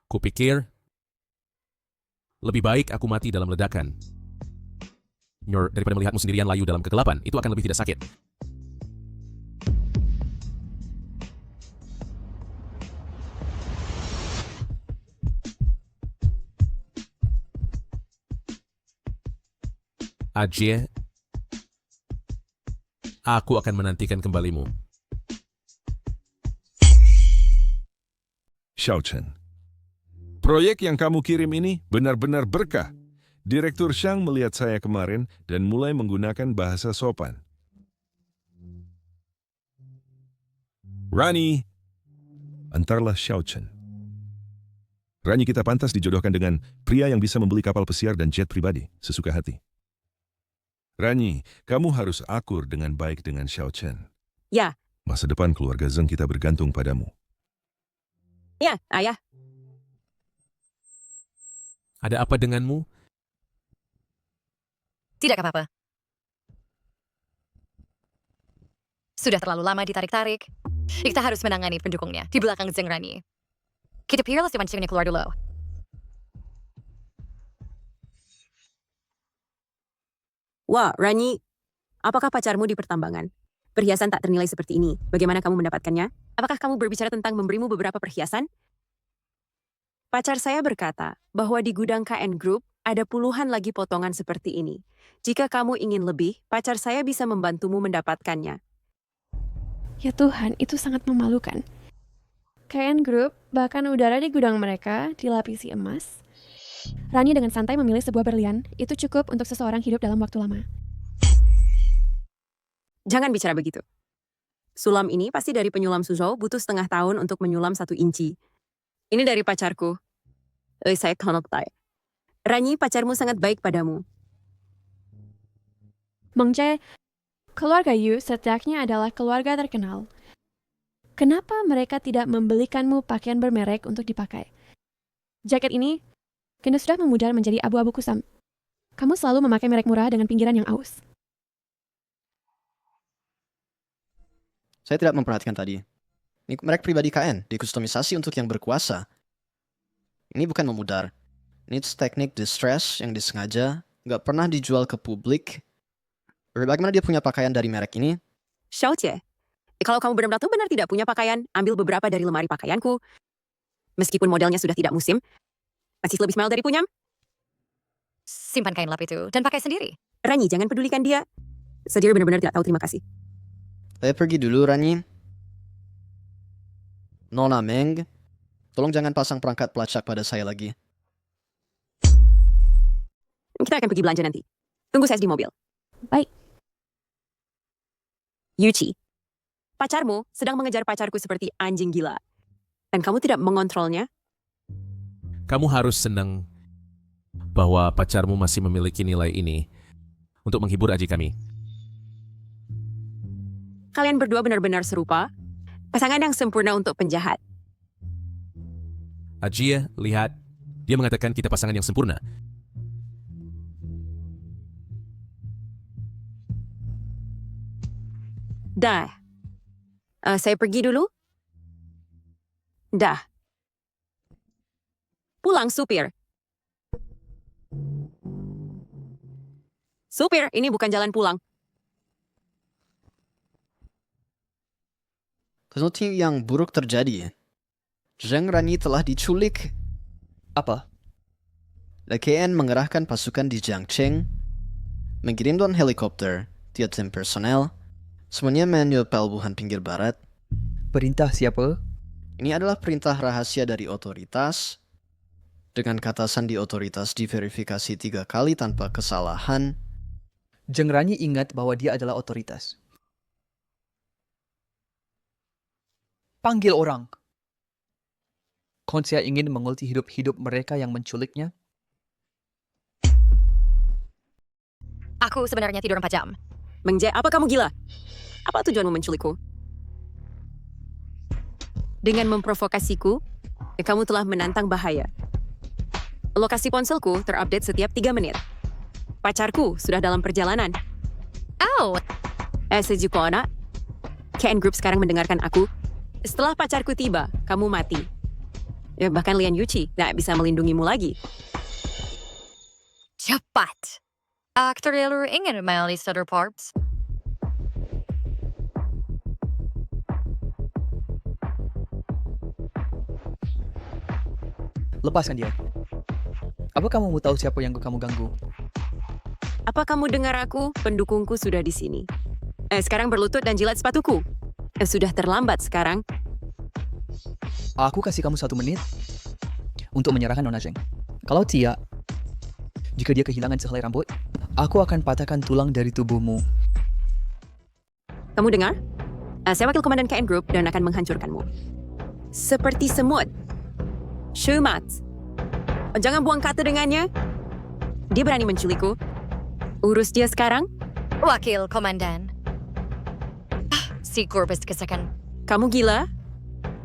Speaker 10: Kupikir, lebih baik aku mati dalam ledakan. Daripada melihatmu sendirian layu dalam kegelapan, itu akan lebih tidak sakit. Ajie, aku akan menantikan kembalimu.
Speaker 4: Xiao Chen, proyek yang kamu kirim ini benar-benar berkah. Direktur Shang melihat saya kemarin dan mulai menggunakan bahasa sopan. Rani, antarlah Xiao Chen. Rani kita pantas dijodohkan dengan pria yang bisa membeli kapal pesiar dan jet pribadi sesuka hati. Rani, kamu harus akur dengan baik dengan Xiao Chen.
Speaker 1: Ya.
Speaker 4: Masa depan keluarga Zeng kita bergantung padamu.
Speaker 1: Ya, ayah.
Speaker 10: Ada apa denganmu?
Speaker 3: Tidak apa-apa. Sudah terlalu lama ditarik-tarik. Kita harus menangani pendukungnya di belakang Zeng Rani. Kita harus dipancingnya keluar dulu.
Speaker 1: Wah, Rani, apakah pacarmu di pertambangan? Perhiasan tak ternilai seperti ini. Bagaimana kamu mendapatkannya? Apakah kamu berbicara tentang memberimu beberapa perhiasan? Pacar saya berkata bahwa di gudang KN Group ada puluhan lagi potongan seperti ini. Jika kamu ingin lebih, pacar saya bisa membantumu mendapatkannya.
Speaker 16: Ya Tuhan, itu sangat memalukan. KN Group bahkan udara di gudang mereka dilapisi emas. Rani dengan santai memilih sebuah berlian, itu cukup untuk seseorang hidup dalam waktu lama.
Speaker 1: Jangan bicara begitu. Sulam ini pasti dari penyulam Suzhou butuh setengah tahun untuk menyulam 1 inci. Ini dari pacarku. Saya Konoktai. Rani, pacarmu sangat baik padamu.
Speaker 16: Meng Jae, keluarga Yu setidaknya adalah keluarga terkenal. Kenapa mereka tidak membelikanmu pakaian bermerek untuk dipakai? Jaket ini kini sudah memudar menjadi abu-abu kusam. Kamu selalu memakai merek murah dengan pinggiran yang aus.
Speaker 6: Saya tidak memperhatikan tadi. Ini merek pribadi KN, dikustomisasi untuk yang berkuasa. Ini bukan memudar. Ini teknik distress yang disengaja, nggak pernah dijual ke publik. Bagaimana dia punya pakaian dari merek ini?
Speaker 1: Xiao Jie, kalau kamu benar-benar tidak punya pakaian, ambil beberapa dari lemari pakaianku. Meskipun modelnya sudah tidak musim, masih lebih mahal dari punyam.
Speaker 3: Simpan kain lap itu dan pakai sendiri.
Speaker 1: Rani, jangan pedulikan dia. Dia benar-benar tidak tahu terima kasih.
Speaker 6: Saya pergi dulu, Rani. Nona Meng, tolong jangan pasang perangkat pelacak pada saya lagi.
Speaker 1: Kita akan pergi belanja nanti. Tunggu saya di mobil.
Speaker 16: Baik.
Speaker 1: Yuchi, pacarmu sedang mengejar pacarku seperti anjing gila. Dan kamu tidak mengontrolnya?
Speaker 10: Kamu harus senang bahwa pacarmu masih memiliki nilai ini untuk menghibur aji kami.
Speaker 1: Kalian berdua benar-benar serupa. Pasangan yang sempurna untuk penjahat.
Speaker 10: Ajie, lihat. Dia mengatakan kita pasangan yang sempurna.
Speaker 1: Dah. Saya pergi dulu. Dah. Pulang, supir. Supir, ini bukan jalan pulang.
Speaker 6: Sesuatu yang buruk terjadi. Zheng Rani telah diculik.
Speaker 8: Apa?
Speaker 6: LKN mengerahkan pasukan di Jiangcheng, mengirim drone helikopter, 3 tim personel, semuanya menuju pelabuhan pinggir barat.
Speaker 8: Perintah siapa?
Speaker 6: Ini adalah perintah rahasia dari otoritas. Dengan katasan di otoritas diverifikasi 3 kali tanpa kesalahan.
Speaker 8: Zheng Rani ingat bahwa dia adalah otoritas. Panggil orang. Konsia ingin mengulti hidup-hidup mereka yang menculiknya.
Speaker 3: Aku sebenarnya tidur 4 jam.
Speaker 1: Meng Jie, apa kamu gila? Apa tujuanmu menculikku? Dengan memprovokasiku, kamu telah menantang bahaya. Lokasi ponselku terupdate setiap 3 menit. Pacarku sudah dalam perjalanan.
Speaker 3: Oh.
Speaker 1: Sejuko anak. KN Group sekarang mendengarkan aku. Setelah pacarku tiba, kamu mati. Bahkan Lian Yuchi tak bisa melindungimu lagi.
Speaker 3: Cepat. Aku terlalu ingin melalui Sutter Parks.
Speaker 8: Lepaskan dia. Apa kamu mau tahu siapa yang kamu ganggu?
Speaker 1: Apa kamu dengar aku? Pendukungku sudah di sini. Sekarang berlutut dan jilat sepatuku. Sudah terlambat sekarang.
Speaker 8: Aku kasih kamu 1 menit untuk menyerahkan Nona Zheng. Kalau tidak, jika dia kehilangan sehelai rambut, aku akan patahkan tulang dari tubuhmu.
Speaker 1: Kamu dengar? Saya wakil komandan KN Group dan akan menghancurkanmu. Seperti semut. Shumat. Jangan buang kata dengannya. Dia berani menculikku. Urus dia sekarang.
Speaker 3: Wakil Komandan. Si Gorbis kesakan.
Speaker 1: Kamu gila?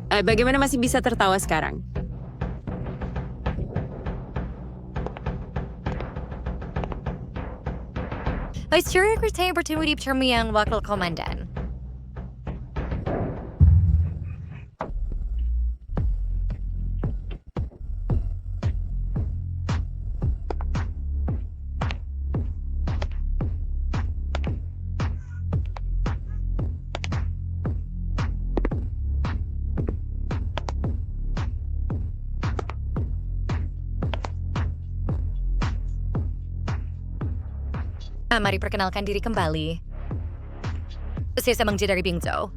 Speaker 1: Bagaimana masih bisa tertawa sekarang?
Speaker 3: Saya kerja bertemu di yang Wakil Komandan. Mari perkenalkan diri kembali. Saya Meng Jie dari Bingzhou.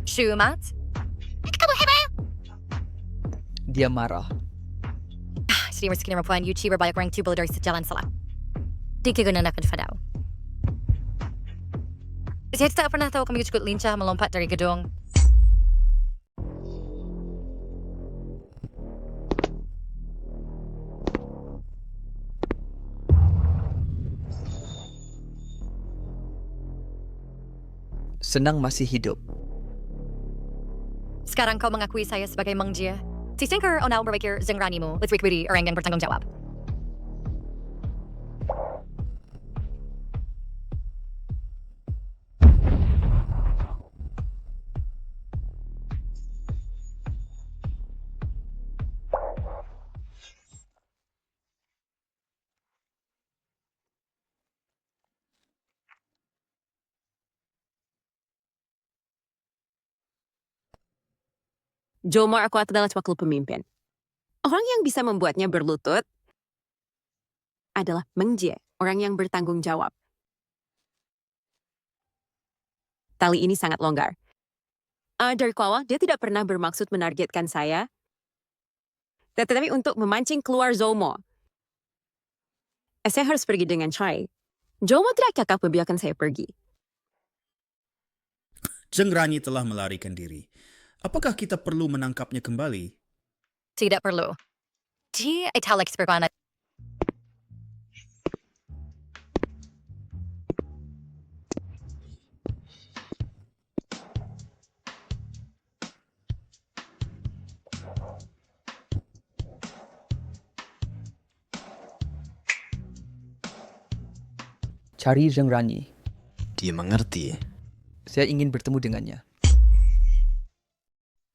Speaker 3: Shumat? Kamu hebat!
Speaker 8: Dia marah.
Speaker 3: Jadi meski perempuan Yuchi berbanyak orang tubel dari sejalan salah. Digunakan Fadao. Saya tak pernah tahu kamu cukup lincah melompat dari gedung.
Speaker 8: Senang masih hidup.
Speaker 3: Sekarang kau mengakui saya sebagai Meng Jie. Si Singker Onau berpikir Zeng Ranimu lebih beri orang yang bertanggung jawab.
Speaker 1: Jomar Akuat adalah wakil pemimpin. Orang yang bisa membuatnya berlutut adalah Meng Jie, orang yang bertanggung jawab. Tali ini sangat longgar. Dari awal, dia tidak pernah bermaksud menargetkan saya, tetapi untuk memancing keluar Zomo. Saya harus pergi dengan Chai. Zomo tidak kakak membiarkan saya pergi.
Speaker 11: Zeng Rani telah melarikan diri. Apakah kita perlu menangkapnya kembali?
Speaker 3: Tidak perlu. Dia italics berwarna.
Speaker 8: Cari Zeng Rani.
Speaker 6: Dia mengerti.
Speaker 8: Saya ingin bertemu dengannya.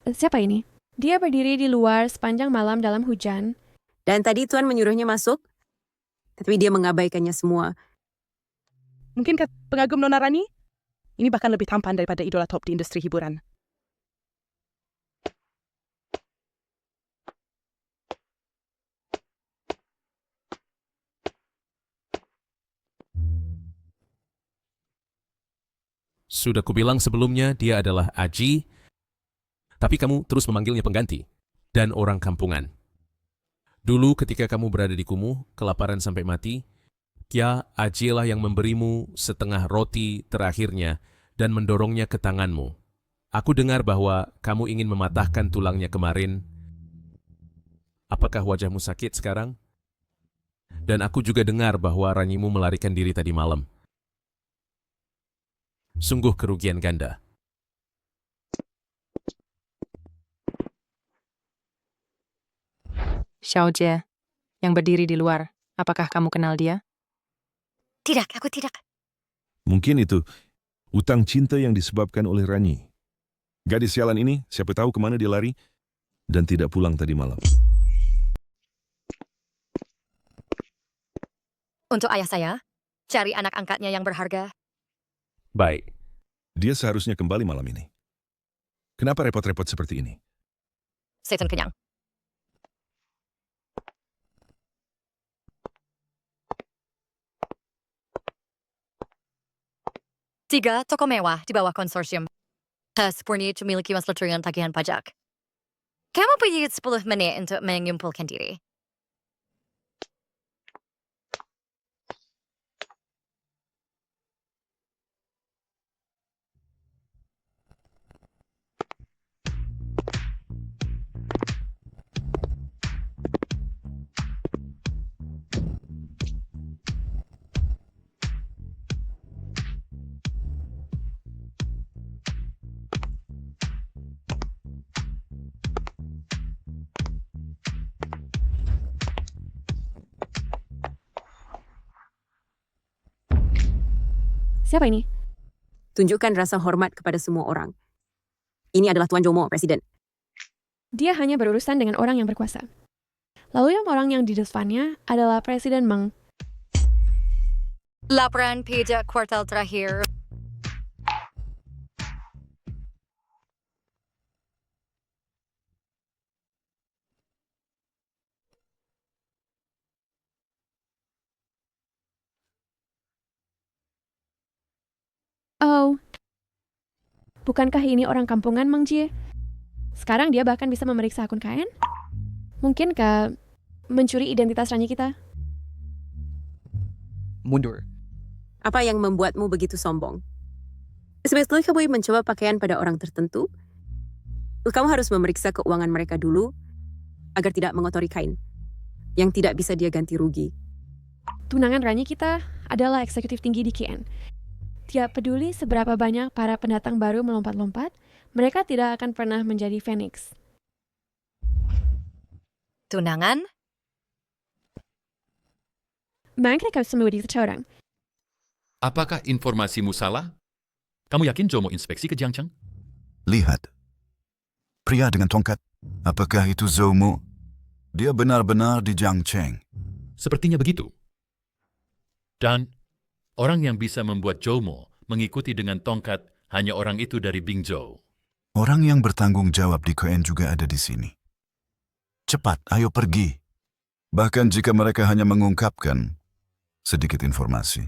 Speaker 16: Siapa ini? Dia berdiri di luar sepanjang malam dalam hujan.
Speaker 1: Dan tadi Tuan menyuruhnya masuk, tapi dia mengabaikannya semua.
Speaker 7: Mungkinkah pengagum Nona Rani? Ini bahkan lebih tampan daripada idola top di industri hiburan.
Speaker 10: Sudah kubilang sebelumnya dia adalah Aji, tapi kamu terus memanggilnya pengganti dan orang kampungan. Dulu ketika kamu berada di kumuh, kelaparan sampai mati, Kia Aji lah yang memberimu setengah roti terakhirnya dan mendorongnya ke tanganmu. Aku dengar bahwa kamu ingin mematahkan tulangnya kemarin. Apakah wajahmu sakit sekarang? Dan aku juga dengar bahwa ranyimu melarikan diri tadi malam. Sungguh kerugian ganda.
Speaker 5: Xiaojie, yang berdiri di luar, apakah kamu kenal dia?
Speaker 3: Tidak, aku tidak.
Speaker 4: Mungkin itu utang cinta yang disebabkan oleh Ranyi. Gadis sialan ini, siapa tahu kemana dia lari dan tidak pulang tadi malam.
Speaker 3: Untuk ayah saya, cari anak angkatnya yang berharga.
Speaker 10: Baik.
Speaker 4: Dia seharusnya kembali malam ini. Kenapa repot-repot seperti ini?
Speaker 3: Setan kenyang. Tiga toko mewah di bawah konsorsium. Sempurna memiliki masalah dengan tagihan pajak. Kamu punya 10 menit untuk mengumpulkan diri.
Speaker 16: Siapa ini?
Speaker 1: Tunjukkan rasa hormat kepada semua orang. Ini adalah Tuan Jomo, Presiden.
Speaker 16: Dia hanya berurusan dengan orang yang berkuasa. Lalu yang orang yang di depannya adalah Presiden Meng.
Speaker 3: Laporan pajak kuartal terakhir.
Speaker 16: Oh, bukankah ini orang kampungan, Mang Jie? Sekarang dia bahkan bisa memeriksa akun KN? Mungkinkah mencuri identitas Ranyi kita?
Speaker 8: Mundur.
Speaker 1: Apa yang membuatmu begitu sombong? Sebetulnya kamu mencoba pakaian pada orang tertentu? Kamu harus memeriksa keuangan mereka dulu agar tidak mengotori kain yang tidak bisa dia ganti rugi.
Speaker 16: Tunangan Ranyi kita adalah eksekutif tinggi di KN. Tidak peduli seberapa banyak para pendatang baru melompat-lompat, mereka tidak akan pernah menjadi Phoenix.
Speaker 3: Tunangan?
Speaker 16: Mereka semua di seorang.
Speaker 19: Apakah informasimu salah? Kamu yakin Jomo inspeksi ke Jiangcheng?
Speaker 13: Lihat. Pria dengan tongkat. Apakah itu Zomo? Dia benar-benar di Jiangcheng.
Speaker 19: Sepertinya begitu. Dan orang yang bisa membuat Jomo mengikuti dengan tongkat hanya orang itu dari Bingzhou.
Speaker 13: Orang yang bertanggung jawab di KN juga ada di sini. Cepat, ayo pergi. Bahkan jika mereka hanya mengungkapkan sedikit informasi,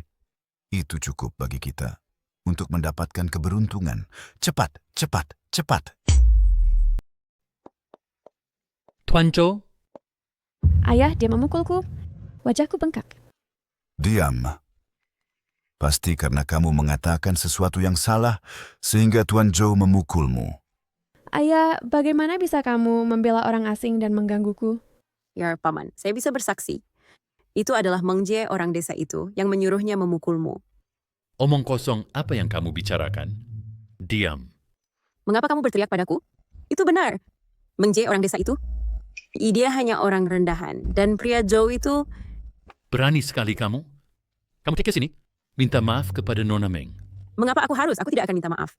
Speaker 13: itu cukup bagi kita untuk mendapatkan keberuntungan. Cepat, cepat, cepat.
Speaker 19: Tuan Zhou?
Speaker 16: Ayah, dia memukulku. Wajahku bengkak.
Speaker 13: Diam. Pasti karena kamu mengatakan sesuatu yang salah sehingga Tuan Zhou memukulmu.
Speaker 16: Ayah, bagaimana bisa kamu membela orang asing dan menggangguku?
Speaker 1: Ya, Paman, saya bisa bersaksi. Itu adalah Meng Jie, orang desa itu, yang menyuruhnya memukulmu.
Speaker 19: Omong kosong apa yang kamu bicarakan? Diam.
Speaker 1: Mengapa kamu berteriak padaku? Itu benar. Meng Jie, orang desa itu, dia hanya orang rendahan. Dan pria Zhou itu...
Speaker 19: Berani sekali kamu. Kamu ke sini. Minta maaf kepada Nona Meng.
Speaker 1: Mengapa aku harus? Aku tidak akan minta maaf.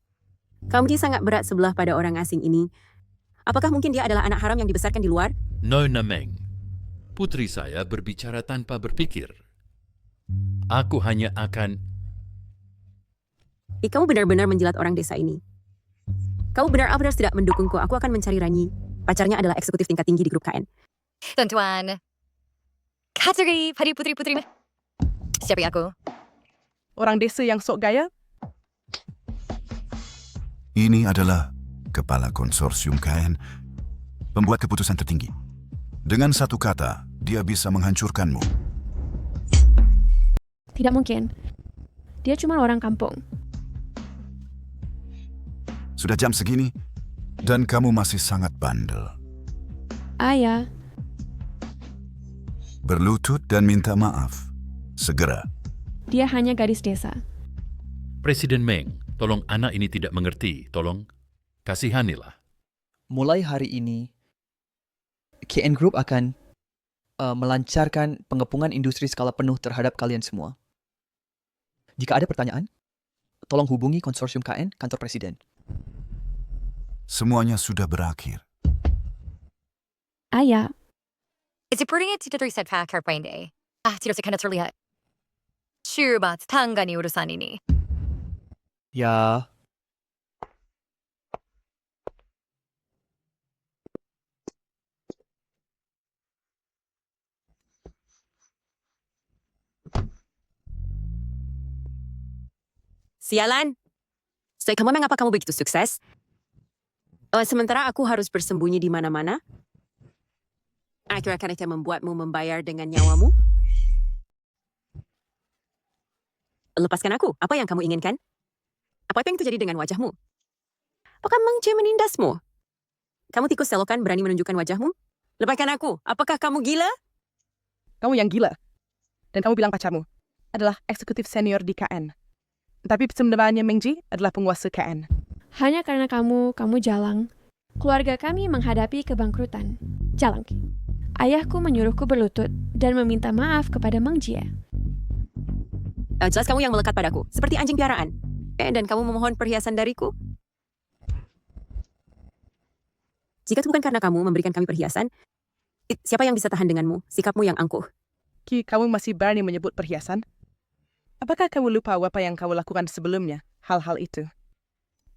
Speaker 1: Kamu dia sangat berat sebelah pada orang asing ini. Apakah mungkin dia adalah anak haram yang dibesarkan di luar?
Speaker 19: Nona Meng, putri saya berbicara tanpa berpikir. Aku hanya akan...
Speaker 1: Kamu benar-benar menjilat orang desa ini. Kamu benar-benar tidak mendukungku. Aku akan mencari Ranyi. Pacarnya adalah eksekutif tingkat tinggi di grup KN.
Speaker 3: Tuan-tuan, kategori pada putri-putri. Siapa aku?
Speaker 7: Orang desa yang sok gaya?
Speaker 13: Ini adalah kepala konsorsium KN, pembuat keputusan tertinggi. Dengan satu kata, dia bisa menghancurkanmu.
Speaker 16: Tidak mungkin. Dia cuma orang kampung.
Speaker 13: Sudah jam segini, dan kamu masih sangat bandel.
Speaker 16: Ayah,
Speaker 13: Berlutut dan minta maaf. Segera.
Speaker 16: Dia hanya gadis desa.
Speaker 19: Presiden Meng, tolong anak ini tidak mengerti. Tolong, kasihanilah.
Speaker 8: Mulai hari ini, KN Group akan melancarkan pengepungan industri skala penuh terhadap kalian semua. Jika ada pertanyaan, tolong hubungi konsorsium KN kantor presiden.
Speaker 13: Semuanya sudah berakhir.
Speaker 16: Ayah,
Speaker 3: Sepertinya tidak terlihat pakar pandai. Tidak sekanat terlihat. Coba tangani urusan ini.
Speaker 8: Ya,
Speaker 1: Sialan. So, kamu mengapa kamu begitu sukses? Sementara aku harus bersembunyi di mana-mana. Akhirnya itu membuatmu membayar dengan nyawamu. Lepaskan aku. Apa yang kamu inginkan? Apa yang terjadi dengan wajahmu? Apakah Meng Jie menindasmu? Kamu tikus selokan berani menunjukkan wajahmu? Lepaskan aku. Apakah kamu gila?
Speaker 7: Kamu yang gila. Dan kamu bilang pacarmu adalah eksekutif senior di KN. Tapi sebenarnya Meng Jie adalah penguasa KN.
Speaker 16: hanya karena kamu jalang. Keluarga kami menghadapi kebangkrutan. Jalang. Ayahku menyuruhku berlutut dan meminta maaf kepada Meng Jie.
Speaker 1: Jelas kamu yang melekat padaku, seperti anjing piaraan. Dan kamu memohon perhiasan dariku? Jika itu bukan karena kamu memberikan kami perhiasan, siapa yang bisa tahan denganmu, sikapmu yang angkuh?
Speaker 7: Ki, kamu masih berani menyebut perhiasan? Apakah kamu lupa apa yang kamu lakukan sebelumnya, hal-hal itu?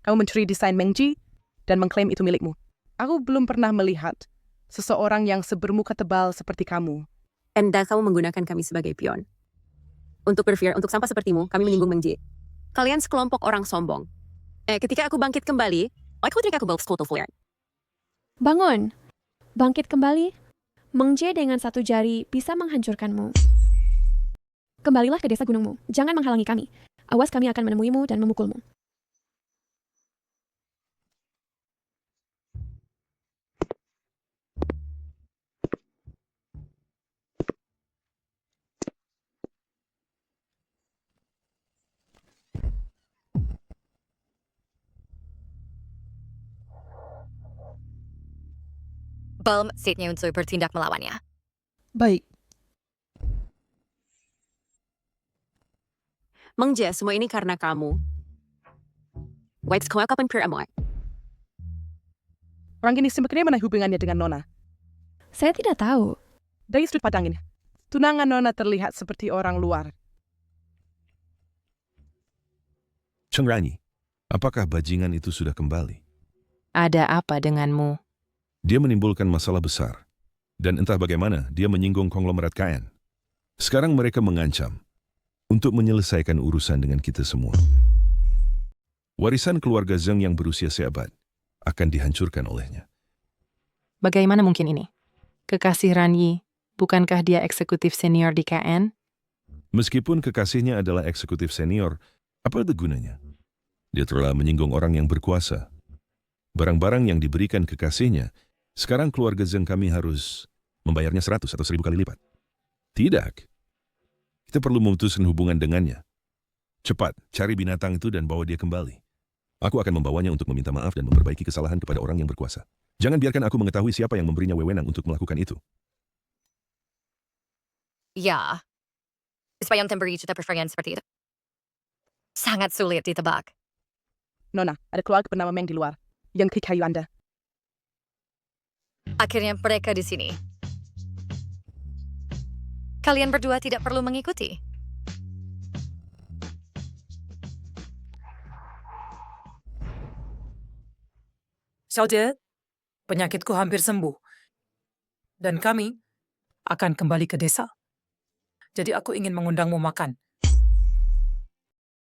Speaker 7: Kamu mencuri desain Meng Jie dan mengklaim itu milikmu. Aku belum pernah melihat seseorang yang sebermuka tebal seperti kamu.
Speaker 1: Dan kamu menggunakan kami sebagai pion. Untuk berpikir, untuk sampah sepertimu, kami menyinggung Meng Jie. Kalian sekelompok orang sombong. Ketika aku bangkit kembali, aku bawa skutu flair.
Speaker 16: Bangun. Bangkit kembali. Meng Jie dengan satu jari bisa menghancurkanmu. Kembalilah ke desa gunungmu. Jangan menghalangi kami. Awas kami akan menemuimu dan memukulmu.
Speaker 3: Belum saatnya untuk bertindak melawannya.
Speaker 8: baik.
Speaker 1: Meng Jie, semua ini karena kamu. Wait, kau kapan piramu?
Speaker 7: Orang ini sebenarnya mana hubungannya dengan Nona?
Speaker 16: Saya tidak tahu.
Speaker 7: Dari sudut pandang ini, tunangan Nona terlihat seperti orang luar.
Speaker 4: Cheng Rani, apakah bajingan itu sudah kembali?
Speaker 5: Ada apa denganmu?
Speaker 4: Dia menimbulkan masalah besar. Dan entah bagaimana dia menyinggung konglomerat KN. Sekarang mereka mengancam untuk menyelesaikan urusan dengan kita semua. Warisan keluarga Zheng yang berusia seabad akan dihancurkan olehnya.
Speaker 5: Bagaimana mungkin ini? Kekasih Ranyi, bukankah dia eksekutif senior di KN?
Speaker 4: Meskipun kekasihnya adalah eksekutif senior, apa itu gunanya? Dia telah menyinggung orang yang berkuasa. Barang-barang yang diberikan kekasihnya, sekarang keluarga Zheng kami harus membayarnya 100 atau 1000 kali lipat. Tidak. Kita perlu memutuskan hubungan dengannya. Cepat, cari binatang itu dan bawa dia kembali. Aku akan membawanya untuk meminta maaf dan memperbaiki kesalahan kepada orang yang berkuasa. Jangan biarkan aku mengetahui siapa yang memberinya wewenang untuk melakukan itu.
Speaker 3: Ya. Supaya memberi juta preferensi seperti itu. Sangat sulit ditebak.
Speaker 7: Nona, ada keluarga bernama Meng di luar yang kikayu Anda.
Speaker 3: Akhirnya mereka di sini. Kalian berdua tidak perlu mengikuti.
Speaker 14: Xiaojie, penyakitku hampir sembuh. Dan kami akan kembali ke desa. Jadi aku ingin mengundangmu makan.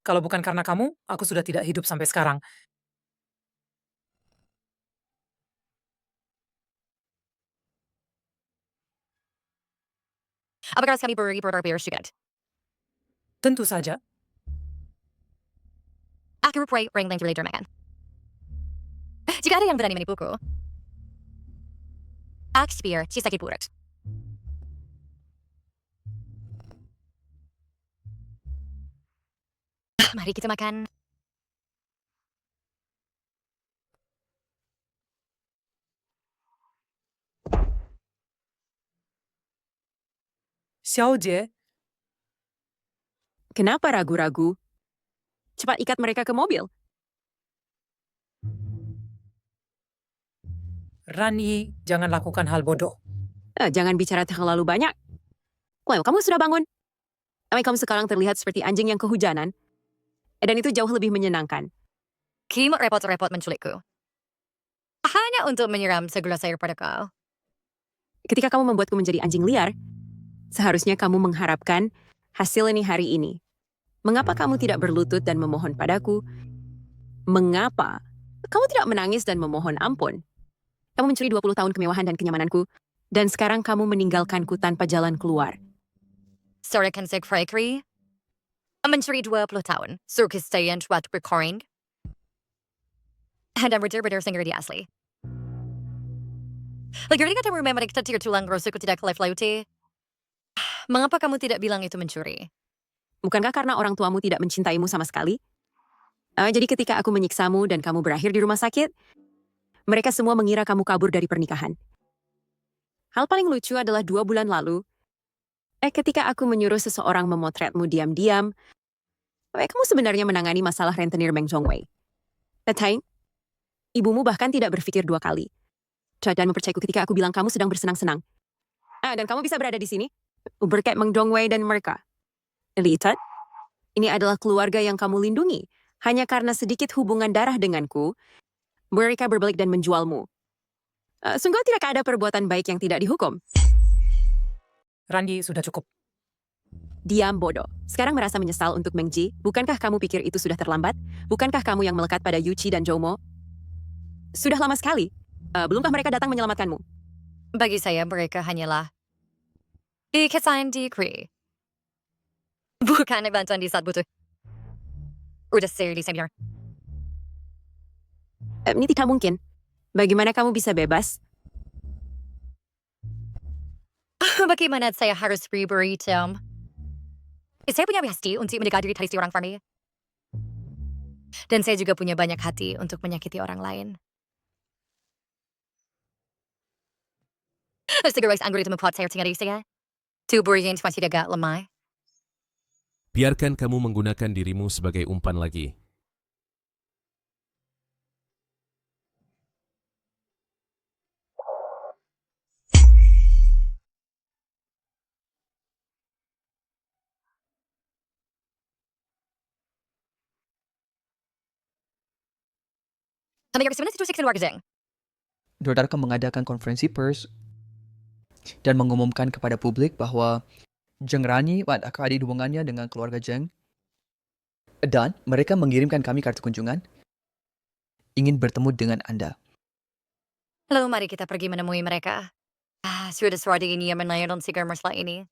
Speaker 14: Kalau bukan karena kamu, aku sudah tidak hidup sampai sekarang.
Speaker 3: Apakah kami beri bersyukur?
Speaker 14: Tentu saja.
Speaker 3: Aku rupanya orang yang terlalu makan. Jika ada yang berani menipuku, aku biar sakit buruk. Mari kita makan.
Speaker 14: Xiaojie,
Speaker 1: Kenapa ragu-ragu? Cepat ikat mereka ke mobil.
Speaker 14: Rani, jangan lakukan hal bodoh.
Speaker 1: Jangan bicara terlalu banyak. Well, kamu sudah bangun. Tapi kamu sekarang terlihat seperti anjing yang kehujanan. Dan itu jauh lebih menyenangkan.
Speaker 3: Kim repot-repot menculikku. Hanya untuk menyiram segelas air pada kau.
Speaker 1: Ketika kamu membuatku menjadi anjing liar, seharusnya kamu mengharapkan hasil ini hari ini. Mengapa kamu tidak berlutut dan memohon padaku? Mengapa kamu tidak menangis dan memohon ampun? Kamu mencuri 20 tahun kemewahan dan kenyamananku, dan sekarang kamu meninggalkanku tanpa jalan keluar.
Speaker 3: Sorekan sekrekri. Mencuri 20 tahun. Suruh kesayan waktu recording. Dan benar-benar sendiri di asli. Lagi kata memang kita tulang rusukku tidak kelef-lauti. Mengapa kamu tidak bilang itu mencuri?
Speaker 1: Bukankah karena orang tuamu tidak mencintaimu sama sekali? Jadi ketika aku menyiksamu dan kamu berakhir di rumah sakit, mereka semua mengira kamu kabur dari pernikahan. Hal paling lucu adalah 2 bulan lalu, ketika aku menyuruh seseorang memotretmu diam-diam, kamu sebenarnya menangani masalah rentenir Meng Zhongwei. Tatain, ibumu bahkan tidak berpikir 2 kali. Dan mempercayaku ketika aku bilang kamu sedang bersenang-senang. Dan kamu bisa berada di sini, berkat Meng Zhongwei dan mereka. Lihat, ini adalah keluarga yang kamu lindungi. Hanya karena sedikit hubungan darah denganku, mereka berbalik dan menjualmu. Sungguh tidak ada perbuatan baik yang tidak dihukum.
Speaker 14: Randi, sudah cukup.
Speaker 1: Diam bodoh. Sekarang merasa menyesal untuk Meng Ji. Bukankah kamu pikir itu sudah terlambat? Bukankah kamu yang melekat pada Yuchi dan Zhoumo? Sudah lama sekali. Belumkah mereka datang menyelamatkanmu?
Speaker 3: Bagi saya mereka hanyalah kesan dikri. Bukan bantuan di saat butuh. Udah serius senior.
Speaker 1: Ini tidak mungkin. Bagaimana kamu bisa bebas?
Speaker 3: Bagaimana saya harus beri Tom? Saya punya hati untuk mendekati tradisi orang Farmi. Dan saya juga punya banyak hati untuk menyakiti orang lain. Segera anggur itu membuat saya tinggal di saya. Tubuh yang masih agak lemah.
Speaker 10: Biarkan kamu menggunakan dirimu sebagai umpan lagi.
Speaker 3: Sebenarnya situasi keluarga Zeng.
Speaker 8: Dodar akan mengadakan konferensi pers dan mengumumkan kepada publik bahwa Zheng Rani akan ada hubungannya dengan keluarga Zheng. Dan mereka mengirimkan kami kartu kunjungan ingin bertemu dengan Anda.
Speaker 3: Lalu mari kita pergi menemui mereka. Sudah suara ini yang menayan sigar masalah ini.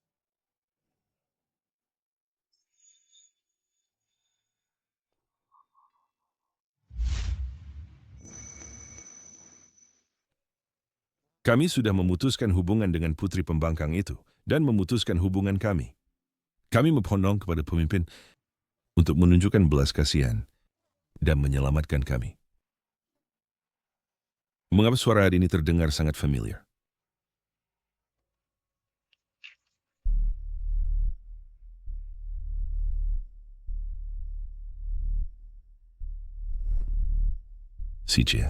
Speaker 4: Kami sudah memutuskan hubungan dengan putri pembangkang itu dan memutuskan hubungan kami. Kami memponong kepada pemimpin untuk menunjukkan belas kasihan dan menyelamatkan kami. Mengapa suara ini terdengar sangat familiar? CJ.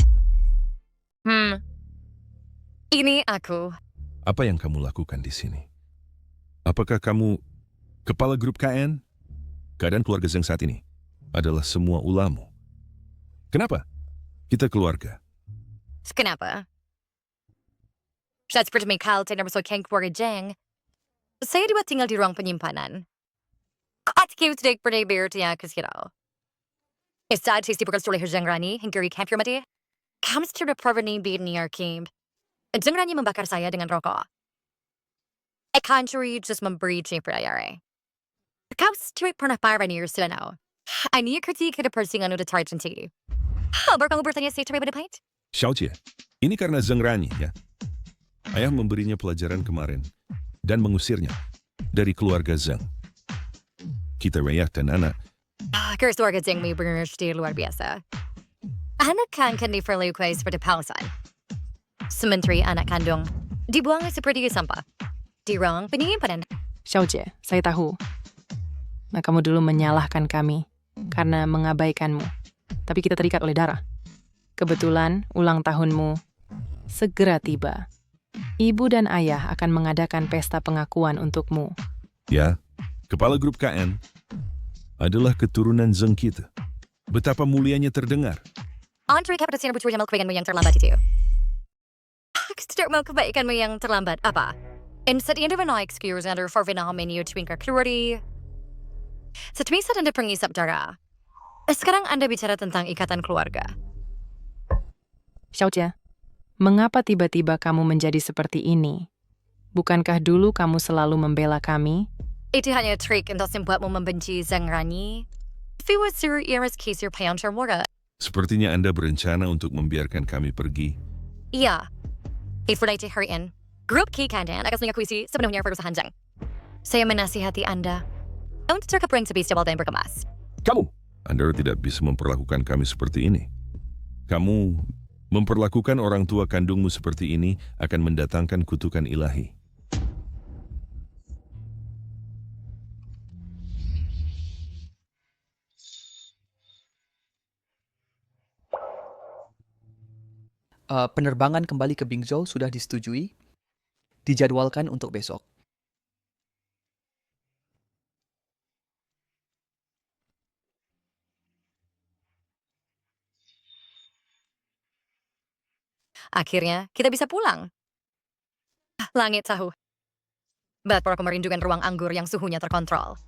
Speaker 3: Ini aku.
Speaker 4: Apa yang kamu lakukan di sini? Apakah kamu kepala grup KN? Keadaan keluarga Zheng saat ini adalah semua ulahmu. Kenapa? Kita keluarga.
Speaker 3: Kenapa? Saat seperti Mikhail dan bersama keluarga Zheng, saya dibuat tinggal di ruang penyimpanan. At kau tidak pernah bertanya ke kita. Saat saya dibuka oleh Zheng Rani hingga kamp mati, kamu sudah pernah berniat Kim. Zheng Rani membakar saya dengan rokok. Akan curi just memberi perayaan. Kau tidak pernah berniat selama. Ini ketika ada persingan udah terjadi. Baru kamu bertanya saya terhadap pahit?
Speaker 4: Xiaojie, ini karena Zheng Rani ya. Ayah memberinya pelajaran kemarin dan mengusirnya dari keluarga Zheng. Kita rakyat dan anak
Speaker 3: keluarga Zeng Mi benar-benar luar biasa. Anak kan diperlukan seperti pausan. Sementara anak kandung dibuang seperti sampah. Di ruang penyimpanan.
Speaker 5: Xiaojie, saya tahu. Nah, kamu dulu menyalahkan kami karena mengabaikanmu. Tapi kita terikat oleh darah. Kebetulan ulang tahunmu segera tiba. Ibu dan ayah akan mengadakan pesta pengakuan untukmu.
Speaker 4: Ya, kepala grup KN adalah keturunan Zeng kita. Betapa mulianya terdengar.
Speaker 3: Andre kapan sinar bercerita kebaikanmu yang terlambat itu? Aku tidak mau kebaikanmu yang terlambat. Apa? Instead anda menaik excuse under for menu twinker keluarga. Setelah saat anda pengisap darah. Sekarang anda bicara tentang ikatan keluarga.
Speaker 5: Xiaojie, mengapa tiba-tiba kamu menjadi seperti ini? Bukankah dulu kamu selalu membela kami?
Speaker 3: Itu hanya trik untuk membuatmu membenci Zeng Rani. Fiwasir iras kisir payancar mora.
Speaker 4: Sepertinya Anda berencana untuk membiarkan kami pergi.
Speaker 3: Iya. Ifrite hari ini, grup K Kandan akan mengakuisi sepenuhnya perusahaan Zeng. Saya menasihati Anda untuk terkepring sebis jabal dan berkemas.
Speaker 4: Kamu! Anda tidak bisa memperlakukan kami seperti ini. Kamu memperlakukan orang tua kandungmu seperti ini akan mendatangkan kutukan ilahi.
Speaker 8: Penerbangan kembali ke Bingzhou sudah disetujui, dijadwalkan untuk besok.
Speaker 3: Akhirnya, kita bisa pulang. Langit tahu. Bat para merindukan ruang anggur yang suhunya terkontrol.